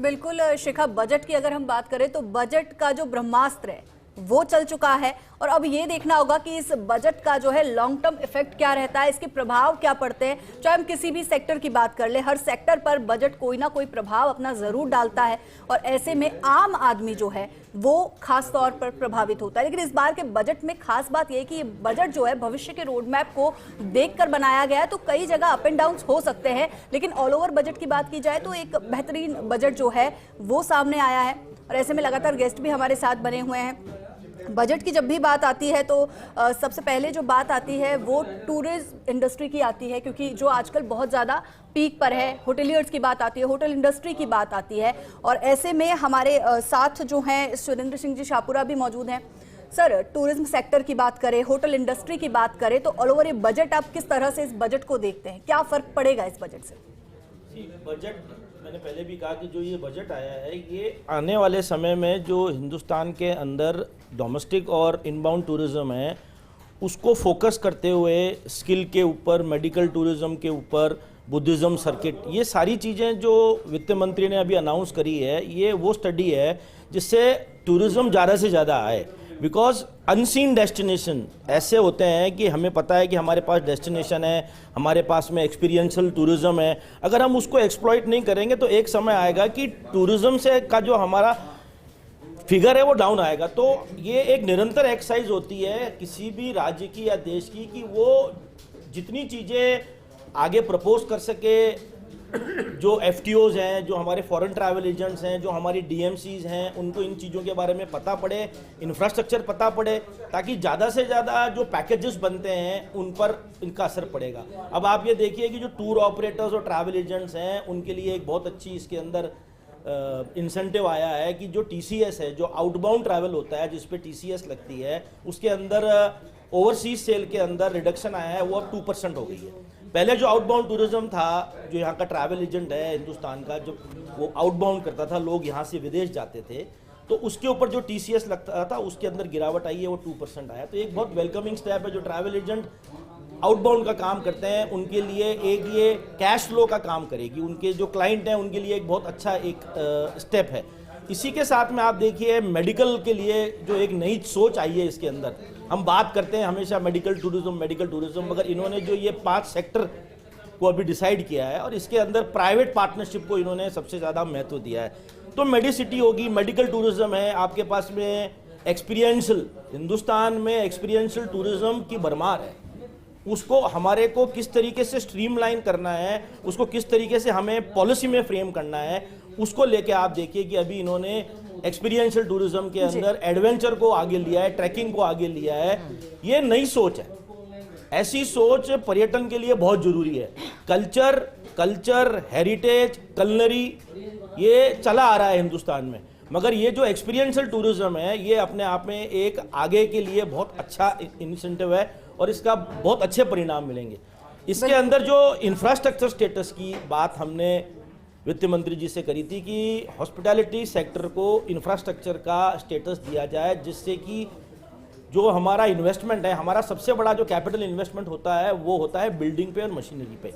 बिल्कुल शिखा, बजट की अगर हम बात करें तो बजट का जो ब्रह्मास्त्र है वो चल चुका है, और अब ये देखना होगा कि इस बजट का जो है लॉन्ग टर्म इफेक्ट क्या रहता है, इसके प्रभाव क्या पड़ते हैं। चाहे हम किसी भी सेक्टर की बात कर ले, हर सेक्टर पर बजट कोई ना कोई प्रभाव अपना जरूर डालता है, और ऐसे में आम आदमी जो है वो खास तौर पर प्रभावित होता है। लेकिन इस बार के बजट में खास बात यह है कि ये बजट जो है भविष्य के रोड मैप को देखकर बनाया गया है। तो कई जगह अप एंड डाउन हो सकते हैं, लेकिन ऑल ओवर बजट की बात की जाए तो एक बेहतरीन बजट जो है वो सामने आया है। और ऐसे में लगातार गेस्ट भी हमारे साथ बने हुए हैं। बजट की जब भी बात आती है तो सबसे पहले जो बात आती है वो टूरिज्म इंडस्ट्री की आती है, क्योंकि जो आजकल बहुत ज़्यादा पीक पर है। होटलियर्स की बात आती है, होटल इंडस्ट्री की बात आती है, और ऐसे में हमारे साथ जो हैं सुरेंद्र सिंह जी शाहपुरा भी मौजूद हैं। सर, टूरिज्म सेक्टर की बात करें, होटल इंडस्ट्री की बात करें, तो ऑल ओवर ये बजट आप किस तरह से इस बजट को देखते हैं? क्या फर्क पड़ेगा इस बजट से? बजट, मैंने पहले भी कहा कि जो ये बजट आया है, ये आने वाले समय में जो हिंदुस्तान के अंदर डोमेस्टिक और इनबाउंड टूरिज्म है उसको फोकस करते हुए स्किल के ऊपर, मेडिकल टूरिज्म के ऊपर, बुद्धिज़्म सर्किट, ये सारी चीज़ें जो वित्त मंत्री ने अभी अनाउंस करी है, ये वो स्टडी है जिससे टूरिज्म ज़्यादा से ज़्यादा आए। बिकॉज अनसीन डेस्टिनेशन ऐसे होते हैं कि हमें पता है कि हमारे पास डेस्टिनेशन है, हमारे पास में एक्सपीरियंशियल टूरिज्म है, अगर हम उसको एक्सप्लॉइट नहीं करेंगे तो एक समय आएगा कि टूरिज्म से का जो हमारा फिगर है वो डाउन आएगा। तो ये एक निरंतर एक्सरसाइज होती है किसी भी राज्य की या देश की कि वो जितनी चीज़ें आगे प्रपोज कर सके, जो एफटीओज हैं, जो हमारे फॉरेन ट्रैवल एजेंट्स हैं, जो हमारी डीएमसीज हैं, उनको इन चीज़ों के बारे में पता पड़े, इंफ्रास्ट्रक्चर पता पड़े, ताकि ज़्यादा से ज़्यादा जो पैकेजेस बनते हैं उन पर इनका असर पड़ेगा। अब आप ये देखिए कि जो टूर ऑपरेटर्स और ट्रैवल एजेंट्स हैं उनके लिए एक बहुत अच्छी इसके अंदर इंसेंटिव आया है कि जो टीसीएस है, जो आउटबाउंड ट्रैवल होता है जिस पे टीसीएस लगती है, उसके अंदर ओवरसीज सेल के अंदर रिडक्शन आया है, वो अब 2% हो गई है। पहले जो आउटबाउंड टूरिज्म था, जो यहाँ का ट्रैवल एजेंट है हिंदुस्तान का, जो वो आउटबाउंड करता था, लोग यहाँ से विदेश जाते थे, तो उसके ऊपर जो टीसीएस लगता था उसके अंदर गिरावट आई है, वो 2% आया। तो एक बहुत वेलकमिंग स्टेप है। जो ट्रैवल एजेंट आउटबाउंड का काम करते हैं उनके लिए एक ये कैश फ्लो का काम करेगी, उनके जो क्लाइंट हैं उनके लिए एक बहुत अच्छा एक स्टेप है। इसी के साथ में आप देखिए मेडिकल के लिए जो एक नई सोच आई है इसके अंदर, हम बात करते हैं हमेशा मेडिकल टूरिज्म, मगर इन्होंने जो ये 5 सेक्टर को अभी डिसाइड किया है और इसके अंदर प्राइवेट पार्टनरशिप को इन्होंने सबसे ज़्यादा महत्व दिया है। तो मेडिसिटी होगी, मेडिकल टूरिज्म है, आपके पास में एक्सपीरियंशियल, हिंदुस्तान में एक्सपीरियंशियल टूरिज्म की भरमार है, उसको हमारे को किस तरीके से स्ट्रीमलाइन करना है, उसको किस तरीके से हमें पॉलिसी में फ्रेम करना है, उसको लेके आप देखिए कि अभी इन्होंने एक्सपीरियंशियल टूरिज्म के अंदर एडवेंचर को आगे लिया है, ट्रैकिंग को आगे लिया है। ये नई सोच है, ऐसी सोच पर्यटन के लिए बहुत जरूरी है। कल्चर, हेरिटेज, कलनरी, ये चला आ रहा है हिंदुस्तान में, मगर ये जो एक्सपीरियंशियल टूरिज्म है ये अपने आप में एक आगे के लिए बहुत अच्छा इंसेंटिव है और इसका बहुत अच्छे परिणाम मिलेंगे। इसके अंदर जो इंफ्रास्ट्रक्चर स्टेटस की बात हमने वित्त मंत्री जी से करी थी कि हॉस्पिटैलिटी सेक्टर को इंफ्रास्ट्रक्चर का स्टेटस दिया जाए, जिससे कि जो हमारा इन्वेस्टमेंट है, हमारा सबसे बड़ा जो कैपिटल इन्वेस्टमेंट होता है वो होता है बिल्डिंग पे और मशीनरी पे।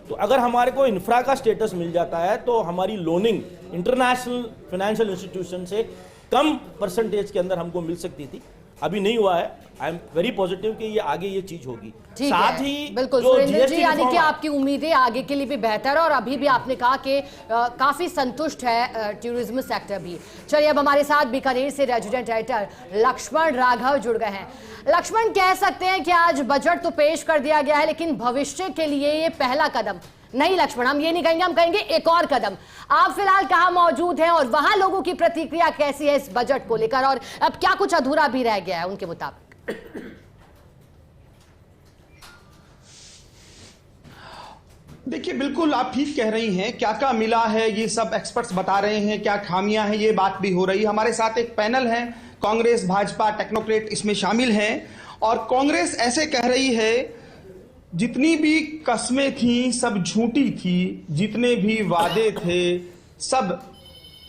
तो अगर हमारे को इंफ्रा का स्टेटस मिल जाता है तो हमारी लोनिंग इंटरनेशनल फाइनेंशियल इंस्टीट्यूशन से कम परसेंटेज के अंदर हमको मिल सकती थी, अभी नहीं हुआ है। आई एम वेरी पॉजिटिव कि ये आगे ये चीज होगी। साथ ही बिल्कुल सुरेंद्र जी, यानी कि आपकी उम्मीदें आगे के लिए भी बेहतर है और अभी भी आपने कहा कि काफी संतुष्ट है टूरिज्म सेक्टर भी। चलिए अब हमारे साथ बीकानेर से रेजिडेंट एडिटर लक्ष्मण राघव जुड़ गए हैं। लक्ष्मण, कह सकते हैं कि आज बजट तो पेश कर दिया गया है लेकिन भविष्य के लिए ये पहला कदम नहीं। लक्ष्मण, हम ये नहीं कहेंगे, हम कहेंगे एक और कदम। आप फिलहाल कहाँ मौजूद हैं और वहां लोगों की प्रतिक्रिया कैसी है इस बजट को लेकर, और अब क्या कुछ अधूरा भी रह गया है उनके मुताबिक? देखिए, बिल्कुल आप ठीक कह रही हैं। क्या क्या मिला है ये सब एक्सपर्ट्स बता रहे हैं, क्या खामियां हैं ये बात भी हो रही है। हमारे साथ एक पैनल है, कांग्रेस, भाजपा, टेक्नोक्रेट इसमें शामिल हैं और कांग्रेस ऐसे कह रही है जितनी भी कस्में थी सब झूठी थी, जितने भी वादे थे सब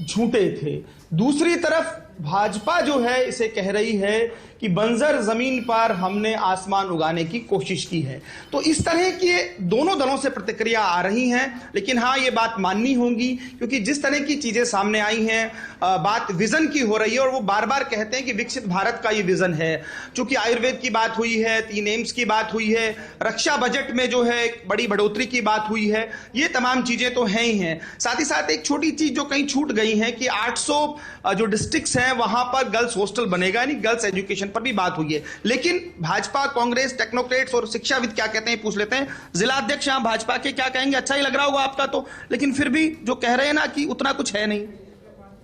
झूठे थे। दूसरी तरफ भाजपा जो है इसे कह रही है कि बंजर जमीन पर हमने आसमान उगाने की कोशिश की है। तो इस तरह की दोनों दलों से प्रतिक्रिया आ रही हैं, लेकिन हाँ ये बात माननी होगी क्योंकि जिस तरह की चीजें सामने आई हैं, बात विजन की हो रही है और वो बार बार कहते हैं कि विकसित भारत का ये विजन है। चूंकि आयुर्वेद की बात हुई है, 3 एम्स की बात हुई है, रक्षा बजट में जो है बड़ी बढ़ोतरी की बात हुई है, ये तमाम चीजें तो हैं ही हैं। साथ ही साथ एक छोटी चीज जो कहीं छूट गई है कि 800 जो डिस्ट्रिक्ट्स हैं वहां पर गर्ल्स हॉस्टल बनेगा, यानी गर्ल्स एजुकेशन पर भी बात हुई है। लेकिन भाजपा, कांग्रेस, टेक्नोक्रेट्स और शिक्षाविद क्या कहते हैं पूछ लेते हैं। जिला अध्यक्ष यहां भाजपा के क्या कहेंगे? अच्छा ही लग रहा होगा आपका तो, लेकिन फिर भी जो कह रहे हैं ना कि उतना कुछ है नहीं।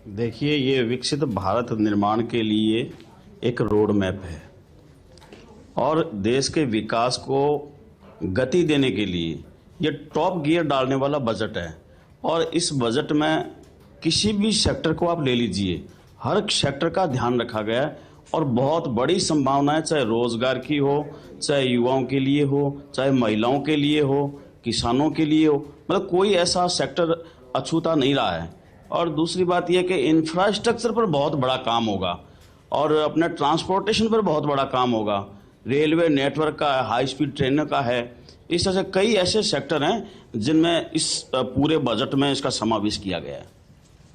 देखिए, ये विकसित भारत निर्माण के लिए एक रोड मैप है और देश के विकास को गति देने के लिए ये टॉप गियर डालने वाला बजट है। और इस बजट में किसी भी सेक्टर को आप ले लीजिए, हर सेक्टर का ध्यान रखा गया है। और बहुत बड़ी संभावनाएं, चाहे रोजगार की हो, चाहे युवाओं के लिए हो, चाहे महिलाओं के लिए हो, किसानों के लिए हो, मतलब कोई ऐसा सेक्टर अछूता नहीं रहा है। और दूसरी बात यह कि इंफ्रास्ट्रक्चर पर बहुत बड़ा काम होगा और अपने ट्रांसपोर्टेशन पर बहुत बड़ा काम होगा, रेलवे नेटवर्क का है, हाई स्पीड ट्रेनों का है। इस तरह से कई ऐसे सेक्टर हैं जिनमें इस पूरे बजट में इसका समावेश किया गया है।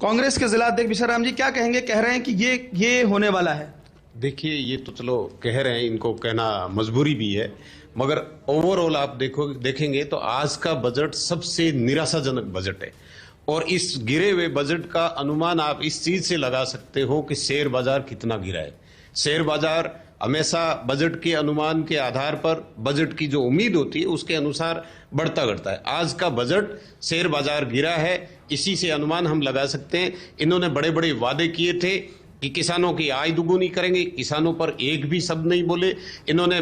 कांग्रेस के जिला अध्यक्ष विशाराम जी क्या कहेंगे? कह रहे हैं कि ये होने वाला है। देखिए, ये तो चलो कह रहे हैं, इनको कहना मजबूरी भी है, मगर ओवरऑल आप देखेंगे तो आज का बजट सबसे निराशाजनक बजट है। और इस गिरे हुए बजट का अनुमान आप इस चीज से लगा सकते हो कि शेयर बाजार कितना गिरा है। शेयर बाजार हमेशा बजट के अनुमान के आधार पर बजट की जो उम्मीद होती है उसके अनुसार बढ़ता घटता है। आज का बजट शेयर बाजार गिरा है, इसी से अनुमान हम लगा सकते हैं। इन्होंने बड़े बड़े वादे किए थे कि किसानों की आय दुगुनी करेंगे, किसानों पर एक भी शब्द नहीं बोले। इन्होंने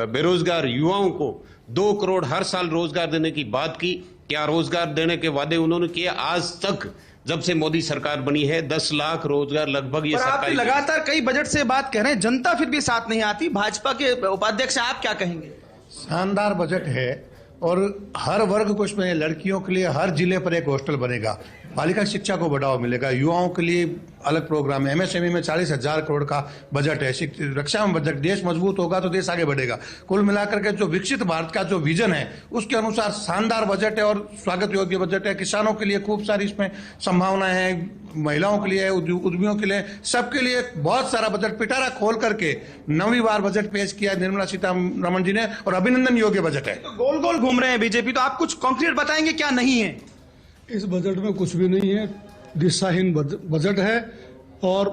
बेरोजगार युवाओं को 2 करोड़ हर साल रोजगार देने की बात की। क्या रोजगार देने के वादे उन्होंने किए? आज तक जब से मोदी सरकार बनी है 10 लाख रोजगार लगभग ये सरकार। लगातार कई बजट से बात कह रहे हैं, जनता फिर भी साथ नहीं आती। भाजपा के उपाध्यक्ष आप क्या कहेंगे? शानदार बजट है और हर वर्ग को इसमें, लड़कियों के लिए हर जिले पर एक हॉस्टल बनेगा, बालिका शिक्षा को बढ़ावा मिलेगा, युवाओं के लिए अलग प्रोग्राम है, एमएसएमई में 40,000 करोड़ का बजट है, रक्षा में बजट। देश मजबूत होगा तो देश आगे बढ़ेगा। कुल मिलाकर के जो विकसित भारत का जो विजन है उसके अनुसार शानदार बजट है और स्वागत योग्य बजट है। किसानों के लिए खूब सारी इसमें संभावनाएं हैं, महिलाओं के लिए, उद्यमियों के लिए, सबके लिए बहुत सारा बजट पिटारा खोल करके 9वीं बार बजट पेश किया निर्मला सीतारमण जी ने और अभिनंदन योग्य बजट है। तो गोल गोल घूम रहे हैं बीजेपी, तो आप कुछ कॉन्क्रीट बताएंगे क्या नहीं है? इस बजट में कुछ भी नहीं है, दिशाहीन बजट है। और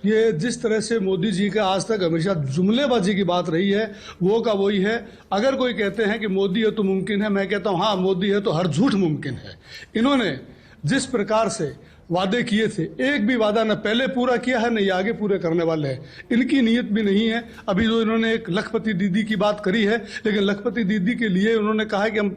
ये जिस तरह से मोदी जी का आज तक हमेशा जुमलेबाजी की बात रही है वो का वही है। अगर कोई कहते हैं कि मोदी है तो मुमकिन है, मैं कहता हूं हाँ, मोदी है तो हर झूठ मुमकिन है। इन्होंने जिस प्रकार से वादे किए थे, एक भी वादा न पहले पूरा किया है न ये आगे पूरे करने वाले हैं। इनकी नीयत भी नहीं है। अभी जो इन्होंने एक लखपति दीदी की बात करी है, लेकिन लखपति दीदी के लिए उन्होंने कहा है कि हम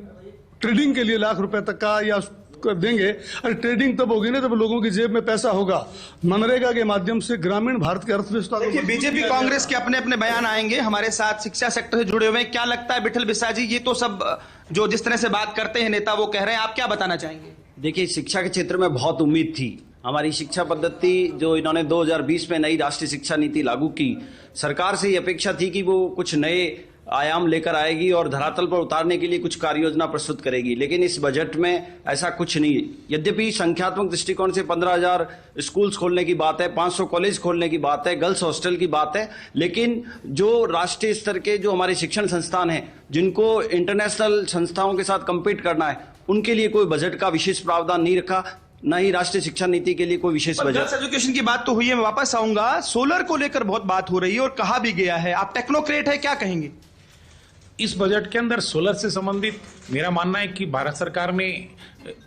ट्रेडिंग के लिए लाख रुपए तक का या देंगे। अरे ट्रेडिंग तब होगी ना जब लोगों की जेब में पैसा होगा। मनरेगा के माध्यम से ग्रामीण भारत की अर्थव्यवस्था। देखिए, बीजेपी कांग्रेस के अपने अपने बयान आएंगे। हमारे साथ शिक्षा सेक्टर से जुड़े हुए हैं। क्या लगता है विठल बिस्सा जी, ये तो सब जो जिस तरह से बात करते हैं नेता वो कह रहे हैं, आप क्या बताना चाहेंगे? देखिए, शिक्षा के क्षेत्र में बहुत उम्मीद थी। हमारी शिक्षा पद्धति जो इन्होंने 2020 में नई राष्ट्रीय शिक्षा नीति लागू की, सरकार से ये अपेक्षा थी कि वो कुछ नए आयाम लेकर आएगी और धरातल पर उतारने के लिए कुछ कार्य योजना प्रस्तुत करेगी। लेकिन इस बजट में ऐसा कुछ नहीं है। यद्यपि संख्यात्मक दृष्टिकोण से 15,000 स्कूल्स खोलने की बात है, 500 कॉलेज खोलने की बात है, गर्ल्स हॉस्टल की बात है, लेकिन जो राष्ट्रीय स्तर के जो हमारे शिक्षण संस्थान हैं जिनको इंटरनेशनल संस्थाओं के साथ कम्पीट करना है, उनके लिए कोई बजट का विशेष प्रावधान नहीं रखा, न ही राष्ट्रीय शिक्षा नीति के लिए कोई विशेष बजट। गर्ल्स एजुकेशन की बात तो हुई है, मैं वापस आऊंगा। सोलर को लेकर बहुत बात हो रही है और कहा भी गया है, आप टेक्नोक्रेट है, क्या कहेंगे? इस बजट के अंदर सोलर से संबंधित मेरा मानना है कि भारत सरकार ने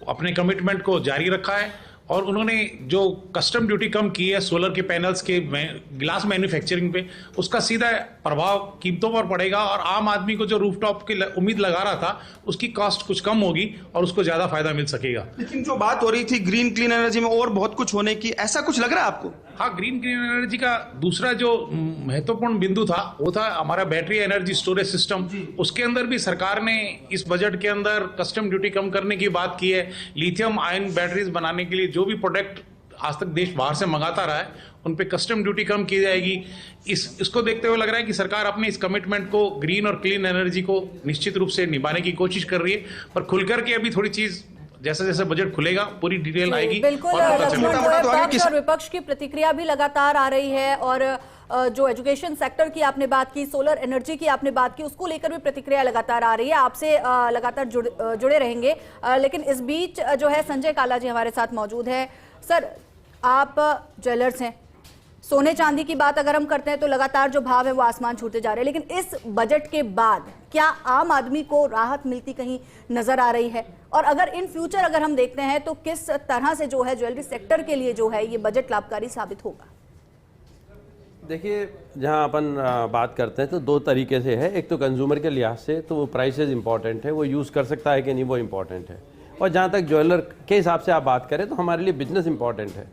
अपने कमिटमेंट को जारी रखा है और उन्होंने जो कस्टम ड्यूटी कम की है सोलर के पैनल्स के ग्लास मैन्युफैक्चरिंग पे, उसका सीधा प्रभाव कीमतों पर पड़ेगा और आम आदमी को जो रूफटॉप की उम्मीद लगा रहा था उसकी कॉस्ट कुछ कम होगी और उसको ज्यादा फायदा मिल सकेगा। लेकिन जो बात हो रही थी ग्रीन क्लीन एनर्जी में और बहुत कुछ होने की, ऐसा कुछ लग रहा है आपको? हाँ, ग्रीन क्लीन एनर्जी का दूसरा जो महत्वपूर्ण बिंदु था वो था हमारा बैटरी एनर्जी स्टोरेज सिस्टम। उसके अंदर भी सरकार ने इस बजट के अंदर कस्टम ड्यूटी कम करने की बात की है। लिथियम आयन बैटरीज बनाने के लिए जो भी प्रोडक्ट आज तक देश बाहर से मंगाता रहा है उन पे कस्टम ड्यूटी कम की जाएगी। इसको देखते हुए लग रहा है कि सरकार अपने इस कमिटमेंट को, ग्रीन और क्लीन एनर्जी को निश्चित रूप से निभाने की कोशिश कर रही है। पर खुलकर के अभी थोड़ी चीज जैसे जैसे बजट खुलेगा पूरी डिटेल आएगी। बिल्कुल, पक्ष और विपक्ष की प्रतिक्रिया भी लगातार आ रही है और जो एजुकेशन सेक्टर की आपने बात की, सोलर एनर्जी की आपने बात की, उसको लेकर भी प्रतिक्रिया लगातार आ रही है। आपसे लगातार जुड़े रहेंगे। लेकिन इस बीच जो है संजय काला जी हमारे साथ मौजूद है। सर, आप ज्वेलर्स हैं, सोने चांदी की बात अगर हम करते हैं तो लगातार जो भाव है वो आसमान छूते जा रहे हैं, लेकिन इस बजट के बाद क्या आम आदमी को राहत मिलती कहीं नजर आ रही है? और अगर इन फ्यूचर अगर हम देखते हैं तो किस तरह से जो है ज्वेलरी सेक्टर के लिए जो है ये बजट लाभकारी साबित होगा? देखिए, जहां अपन बात करते हैं तो दो तरीके से है। एक तो कंज्यूमर के लिहाज से तो वो प्राइसेस इंपॉर्टेंट है, वो यूज़ कर सकता है कि नहीं वो इम्पॉर्टेंट है। और जहां तक ज्वेलर के हिसाब से आप बात करें तो हमारे लिए बिजनेस इंपॉर्टेंट है।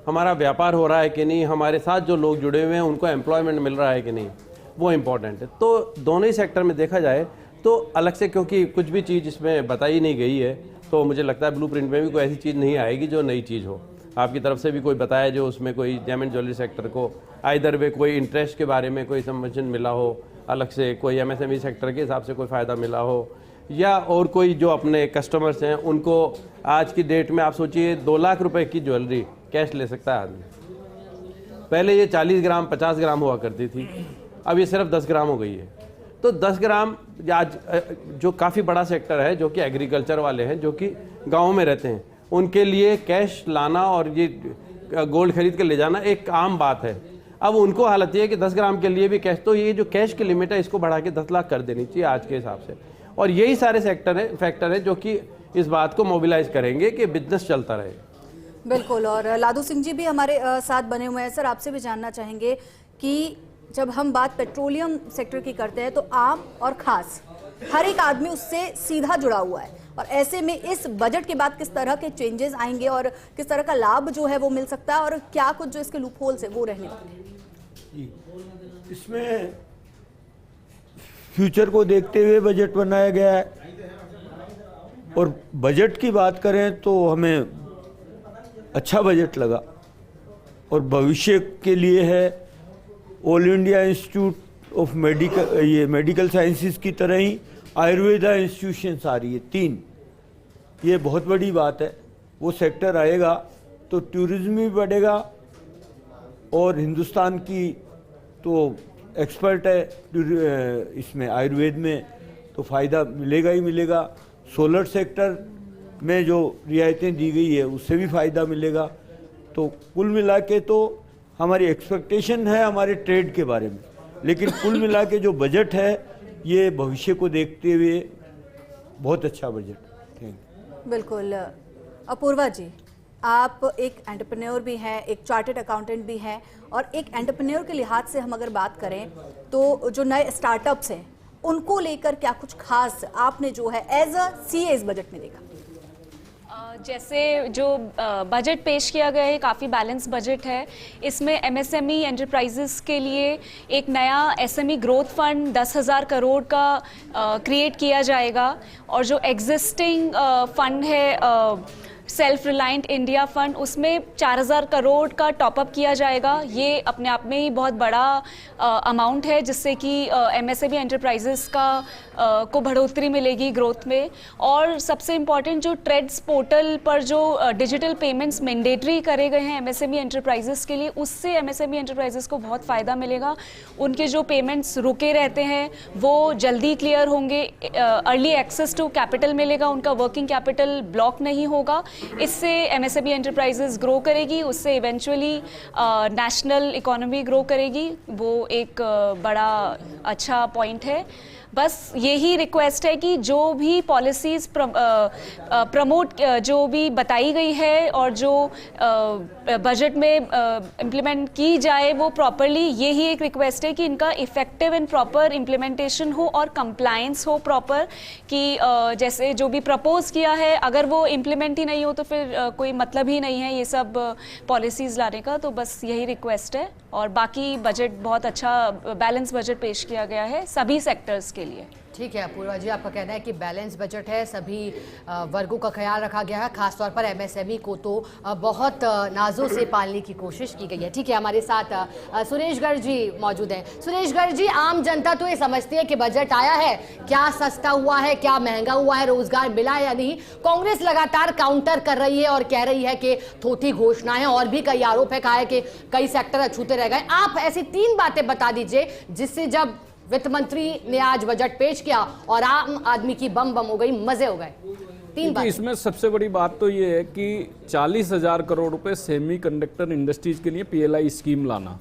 हमारा व्यापार हो रहा है कि नहीं, हमारे साथ जो लोग जुड़े हुए हैं उनको एम्प्लॉयमेंट मिल रहा है कि नहीं, वो इम्पोर्टेंट है। तो दोनों ही सेक्टर में देखा जाए तो अलग से, क्योंकि कुछ भी चीज़ इसमें बताई नहीं गई है, तो मुझे लगता है ब्लूप्रिंट में भी कोई ऐसी चीज़ नहीं आएगी जो नई चीज़ हो। आपकी तरफ से भी कोई बताया जो उसमें कोई जेम एंड ज्वेलरी सेक्टर को आइदर वे कोई इंटरेस्ट के बारे में कोई इन्फॉर्मेशन मिला हो, अलग से कोई MSME सेक्टर के हिसाब से कोई फ़ायदा मिला हो, या और कोई जो अपने कस्टमर्स हैं उनको आज की डेट में आप सोचिए 2 लाख रुपए की ज्वेलरी कैश ले सकता है आदमी। पहले ये 40 ग्राम 50 ग्राम हुआ करती थी, अब ये सिर्फ 10 ग्राम हो गई है। तो 10 ग्राम आज जो काफ़ी बड़ा सेक्टर है, जो कि एग्रीकल्चर वाले हैं, जो कि गाँव में रहते हैं, उनके लिए कैश लाना और ये गोल्ड खरीद के ले जाना एक आम बात है। अब उनको हालत ये है कि 10 ग्राम के लिए भी कैश, तो ये जो कैश की लिमिट है इसको बढ़ा के 10 लाख कर देनी चाहिए आज के हिसाब से। और यही सारे फैक्टर हैं जो कि इस बात को मोबिलाइज करेंगे कि बिजनेस चलता रहे। बिल्कुल। और लादू सिंह जी भी हमारे साथ बने हुए हैं। सर, आपसे भी जानना चाहेंगे कि जब हम बात पेट्रोलियम सेक्टर की करते हैं तो आम और खास हर एक आदमी उससे सीधा जुड़ा हुआ है, और ऐसे में इस बजट के बाद किस तरह के चेंजेस आएंगे और किस तरह का लाभ जो है वो मिल सकता है, और क्या कुछ जो इसके लूप होल्स है वो रहने वाले हैं? इसमें फ्यूचर को देखते हुए बजट बनाया गया है, और बजट की बात करें तो हमें अच्छा बजट लगा, और भविष्य के लिए है। All India institute of medical sciences की तरह ही आयुर्वेदा इंस्टीट्यूशंस आ रही है 3, ये बहुत बड़ी बात है। वो सेक्टर आएगा तो टूरिज्म भी बढ़ेगा, और हिंदुस्तान की तो एक्सपर्ट है इसमें आयुर्वेद में, तो फ़ायदा मिलेगा ही मिलेगा। सोलर सेक्टर में जो रियायतें दी गई है उससे भी फ़ायदा मिलेगा। तो कुल मिला के तो हमारी एक्सपेक्टेशन है हमारे ट्रेड के बारे में, लेकिन कुल मिला के जो बजट है ये भविष्य को देखते हुए बहुत अच्छा बजट। Thank you. बिल्कुल। अपूर्वा जी, आप एक एंटरप्रेन्योर भी हैं, एक चार्टर्ड अकाउंटेंट भी हैं, और एक एंटरप्रेन्योर के लिहाज से हम अगर बात करें तो जो नए स्टार्टअप्स हैं उनको लेकर क्या कुछ खास आपने जो है एज अ सीए इस बजट में देखा? जैसे जो बजट पेश किया गया है काफ़ी बैलेंस बजट है। इसमें MSME एंटरप्राइजेस के लिए एक नया SME ग्रोथ फंड 10,000 करोड़ का क्रिएट किया जाएगा, और जो एग्जिस्टिंग फंड है सेल्फ रिलायंट इंडिया फंड, उसमें 4,000 करोड़ का टॉपअप किया जाएगा। ये अपने आप में ही बहुत बड़ा अमाउंट है, जिससे कि MSME एंटरप्राइजेस को बढ़ोतरी मिलेगी ग्रोथ में। और सबसे इम्पॉर्टेंट, जो ट्रेड्स पोर्टल पर जो डिजिटल पेमेंट्स मैंडेटरी करे गए हैं MSME एंटरप्राइजेस के लिए, उससे MSME एंटरप्राइजेस को बहुत फ़ायदा मिलेगा। उनके जो पेमेंट्स रुके रहते हैं वो जल्दी क्लियर होंगे, अर्ली एक्सेस टू कैपिटल मिलेगा, उनका वर्किंग कैपिटल ब्लॉक नहीं होगा। इससे MSME एंटरप्राइजेस ग्रो करेगी, उससे इवेंचुअली नेशनल इकोनॉमी ग्रो करेगी। वो एक बड़ा अच्छा पॉइंट है। बस यही रिक्वेस्ट है कि जो भी पॉलिसीज़ प्रमोट जो भी बताई गई है और जो बजट में इम्प्लीमेंट की जाए वो प्रॉपरली, यही एक रिक्वेस्ट है कि इनका इफ़ेक्टिव एंड प्रॉपर इम्प्लीमेंटेशन हो और कंप्लायंस हो प्रॉपर, कि जैसे जो भी प्रपोज किया है अगर वो इम्प्लीमेंट ही नहीं हो तो फिर कोई मतलब ही नहीं है ये सब पॉलिसीज़ लाने का। तो बस यही रिक्वेस्ट है, और बाकी बजट बहुत अच्छा बैलेंस बजट पेश किया गया है सभी सेक्टर्स के लिए। ठीक है अपूर्वा जी, आपका कहना है कि बैलेंस बजट है, सभी वर्गों का ख्याल रखा गया है, खासतौर पर MSME को तो बहुत नाजों से पालने की कोशिश की गई है। ठीक है, हमारे साथ सुरेश गर्ग जी मौजूद हैं। सुरेश गर्ग जी, आम जनता तो ये समझती है कि बजट आया है, क्या सस्ता हुआ है, क्या महंगा हुआ है, रोजगार मिला है या नहीं। कांग्रेस लगातार काउंटर कर रही है और कह रही है कि थोथी घोषणाएं, और भी कई आरोप है, कहा है कि कई सेक्टर अछूते रह गए। आप ऐसी 3 बातें बता दीजिए जिससे जब वित्त मंत्री ने आज बजट पेश किया और आम आदमी की बम बम हो गई, मजे हो गए। 3 बातें। इसमें सबसे बड़ी बात तो ये है कि 40,000 करोड़ रुपए सेमीकंडक्टर इंडस्ट्रीज के लिए PLI स्कीम लाना,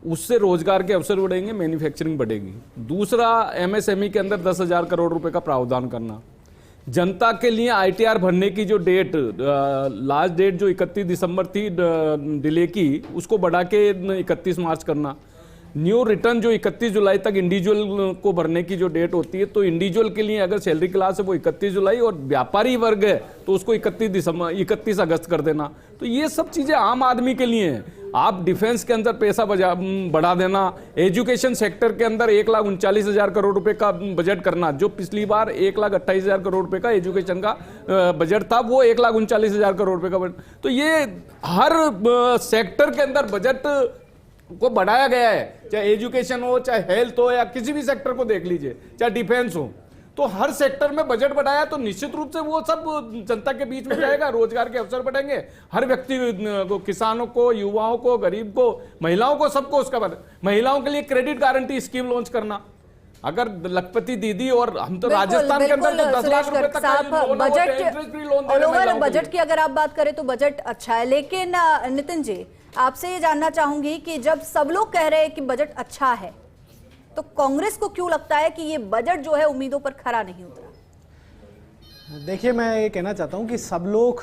उससे रोजगार के अवसर बढ़ेंगे, मैन्युफैक्चरिंग बढ़ेगी। दूसरा, MSME के अंदर 10,000 करोड़ रुपए का प्रावधान करना। जनता के लिए ITR भरने की जो डेट, लास्ट डेट जो 31 दिसंबर थी डिले की, उसको बढ़ा के 31 मार्च करना। न्यू रिटर्न जो 31 जुलाई तक इंडिविजुअल को भरने की जो डेट होती है, तो इंडिविजुअल के लिए अगर सैलरी क्लास है वो 31 जुलाई और व्यापारी वर्ग है तो उसको 31 अगस्त कर देना। तो ये सब चीजें आम आदमी के लिए हैं। आप डिफेंस के अंदर पैसा बढ़ा देना, एजुकेशन सेक्टर के अंदर 1,39,000 करोड़ रुपए का बजट करना, जो पिछली बार 1,28,000 करोड़ रुपए का एजुकेशन का बजट था, वो 1,39,000 करोड़ रुपए का बजट। तो ये हर सेक्टर के अंदर बजट को बढ़ाया गया है, चाहे एजुकेशन हो, चाहे हेल्थ हो, या किसी भी सेक्टर को देख लीजिए, चाहे डिफेंस हो, तो हर सेक्टर में बजट बढ़ाया तो निश्चित रूप से वो सब जनता के बीच में जाएगा, रोजगार के अवसर बढ़ेंगे, हर व्यक्ति को, किसानों को, युवाओं को, गरीब को, महिलाओं को, सबको उसका महिलाओं के लिए क्रेडिट गारंटी स्कीम लॉन्च करना। अगर लखपति दीदी, और हम तो राजस्थान के अंदर तो 10 लाख रुपए तक का लोन, इंटरेस्ट फ्री लोन दे रहे हैं। बजट की अगर आप बात करें तो बजट अच्छा है, लेकिन नितिन जी आपसे ये जानना चाहूंगी कि जब सब लोग कह रहे हैं कि बजट अच्छा है, तो कांग्रेस को क्यों लगता है कि ये बजट जो है उम्मीदों पर खरा नहीं उतरा? देखिए, मैं ये कहना चाहता हूं कि सब लोग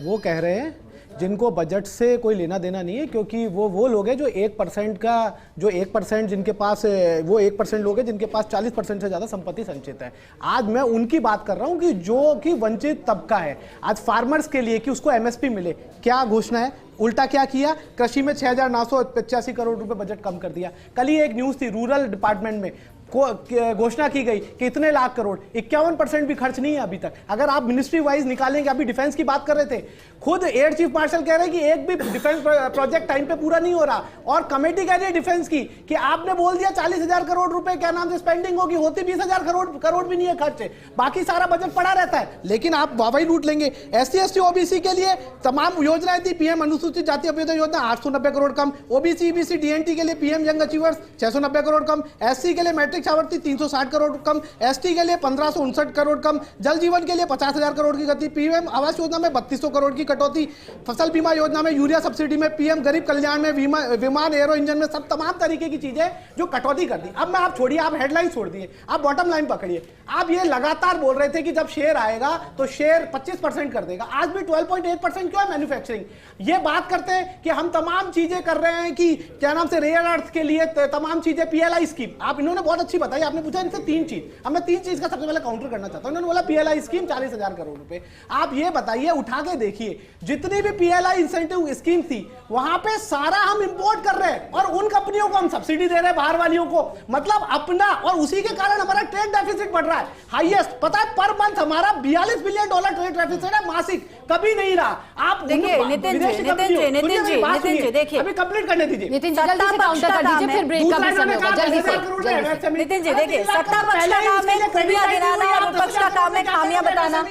वो कह रहे हैं जिनको बजट से कोई लेना देना नहीं है, क्योंकि वो लोग हैं जो 1% जिनके पास, वो 1% लोग हैं जिनके पास 40% से ज़्यादा संपत्ति संचित है। आज मैं उनकी बात कर रहा हूं कि जो कि वंचित तबका है, आज फार्मर्स के लिए कि उसको एमएसपी मिले, क्या घोषणा है? उल्टा क्या किया? कृषि में 6,985 करोड़ रुपए बजट कम कर दिया। कल ही एक न्यूज़ थी, रूरल डिपार्टमेंट में घोषणा की गई कि इतने लाख करोड़, 51% भी खर्च नहीं है अभी तक। अगर आप मिनिस्ट्री वाइज निकालेंगे, अभी डिफेंस की बात कर रहे थे, खुद एयर चीफ मार्शल कह रहे हैं कि एक भी डिफेंस प्रोजेक्ट टाइम पे पूरा नहीं हो रहा, और कमेटी कह रही है डिफेंस की कि आपने बोल दिया 40,000 करोड़ रुपए क्या नाम से स्पेंडिंग होगी, होती 20,000 करोड़ भी नहीं है खर्च, बाकी सारा बजट पड़ा रहता है। लेकिन आप वाहवाही लूट लेंगे। SC ST OBC के लिए तमाम योजनाएं थी, PM अनुसूचित जाति अभ्युदय योजना 890 करोड़ कम, OBC EBC DNT के लिए PM यंग अचीवर्स 690 करोड़ कम, SC के लिए मैट्रिक छात्रवृत्ति 360 करोड़ कम, ST के लिए 1559 करोड़ कम, जल जीवन के लिए 50,000 करोड़ की गति, PM आवास योजना में 3200 करोड़ की कटौती, फसल बीमा योजना में, यूरिया सब्सिडी में, PM गरीब कल्याण में, विमान एरो इंजन में, सब तमाम तरीके की चीजें जो कटौती कर दी। अब मैं आप छोड़िए, आप हेडलाइन छोड़ दिए, आप बॉटम लाइन पकड़िए। आप ये लगातार बोल रहे थे कि जब शेयर आएगा तो शेयर 25% कर देगा, आज भी 12.8% क्यों है मैन्युफैक्चरिंग? ये बात करते हैं कि हम तमाम चीजें कर रहे हैं कि क्या नाम से रेयर अर्थ के लिए तमाम चीजें, PLI स्कीम आप इन्होंने बहुत अच्छी बताई, आपने पूछा इनसे 3 चीज, अब मैं 3 चीज का सबसे पहले काउंटर करना चाहता हूं। इन्होंने बोला PLI स्कीम 40,000 करोड़ रुपए। आप ये बताइए, उठा के देखिए, जितनी भी PLI इंसेंटिव स्कीम थी वहां पे सारा हम इंपोर्ट कर रहे हैं और उन कंपनियों को हम सब्सिडी दे रहे हैं, बाहर वालियों को, मतलब अपना, और उसी के कारण हमारा ट्रेड डेफिसिट बढ़ रहा है हाईएस्ट। पता है पर मंथ हमारा $42 बिलियन ट्रेड डेफिसिट है, मासिक, कभी नहीं रहा। आप देखिए नितिन जी देखिए, अभी कंप्लीट करने दीजिए। नितिन जी जल्दी से काउंटर कर दीजिए, फिर ब्रेक का भी समय होगा, जल्दी से। नितिन जी देखिए, सत्ता पक्ष का काम है खूबियां गिनाना और विपक्ष का काम है खामियां बताना,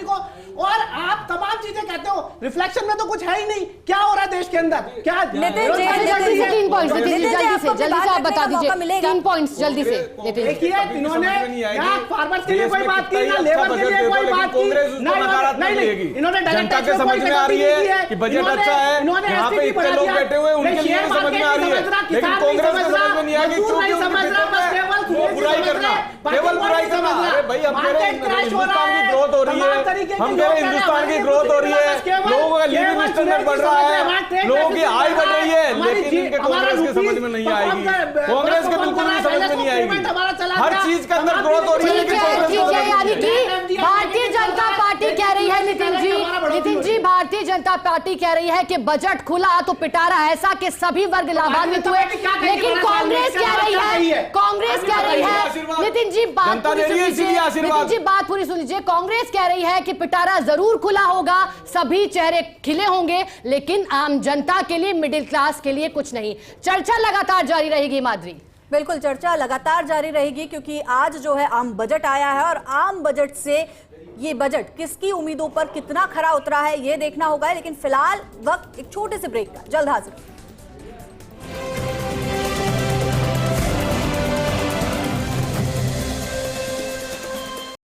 और आप तमाम चीजें कहते हो, रिफ्लेक्शन में तो कुछ है ही नहीं। क्या हो रहा है देश के अंदर? क्या नितिन जी जल्दी से 3 पॉइंट्स, जल्दी से आप बता दीजिए 3 पॉइंट्स जल्दी से। देखिए, इन्होंने ना फार्मर्स के लिए कोई बात की, ना लेबर के लिए कोई बात की, नहीं, इन्होंने जनता के समझ में आ रही है कि बजट अच्छा है, यहाँ पे इतने लोग बैठे हुए उनके लिए समझ में आ रही है, लेकिन कांग्रेस को समझ में नहीं आ रही, वो बुराई करना, केवल बुराई करना। अरे भाई, हम कह रहे हैं हिंदुस्तान की ग्रोथ हो रही है, हम कह रहे हैं हिंदुस्तान की ग्रोथ हो रही है, लोगों का लिविंग स्टैंडर्ड बढ़ रहा है, लोगों की आय बढ़ रही है, लेकिन इनके कांग्रेस के समझ में नहीं आएगी, कांग्रेस के बिल्कुल भी समझ में नहीं आएगी। हर चीज के अंदर ग्रोथ हो रही है, यानी कि भारतीय जनता पार्टी कह रही है, नितिन जी भारतीय जनता पार्टी कह रही है कि बजट खुला तो पिटारा ऐसा कि सभी वर्ग लाभान्वित हुए, लेकिन कांग्रेस कह रही है, नितिन जी बात पूरी सुन लीजिए, कांग्रेस कह रही है कि पिटारा जरूर खुला होगा, सभी चेहरे खिले होंगे, लेकिन आम जनता के लिए, मिडिल क्लास के लिए कुछ नहीं। चर्चा लगातार जारी रहेगी माधुरी। बिल्कुल, चर्चा लगातार जारी रहेगी, क्योंकि आज जो है आम बजट आया है और आम बजट से ये बजट किसकी उम्मीदों पर कितना खरा उतरा है ये देखना होगा। लेकिन फिलहाल वक्त एक छोटे से ब्रेक का, जल्द हाजिर।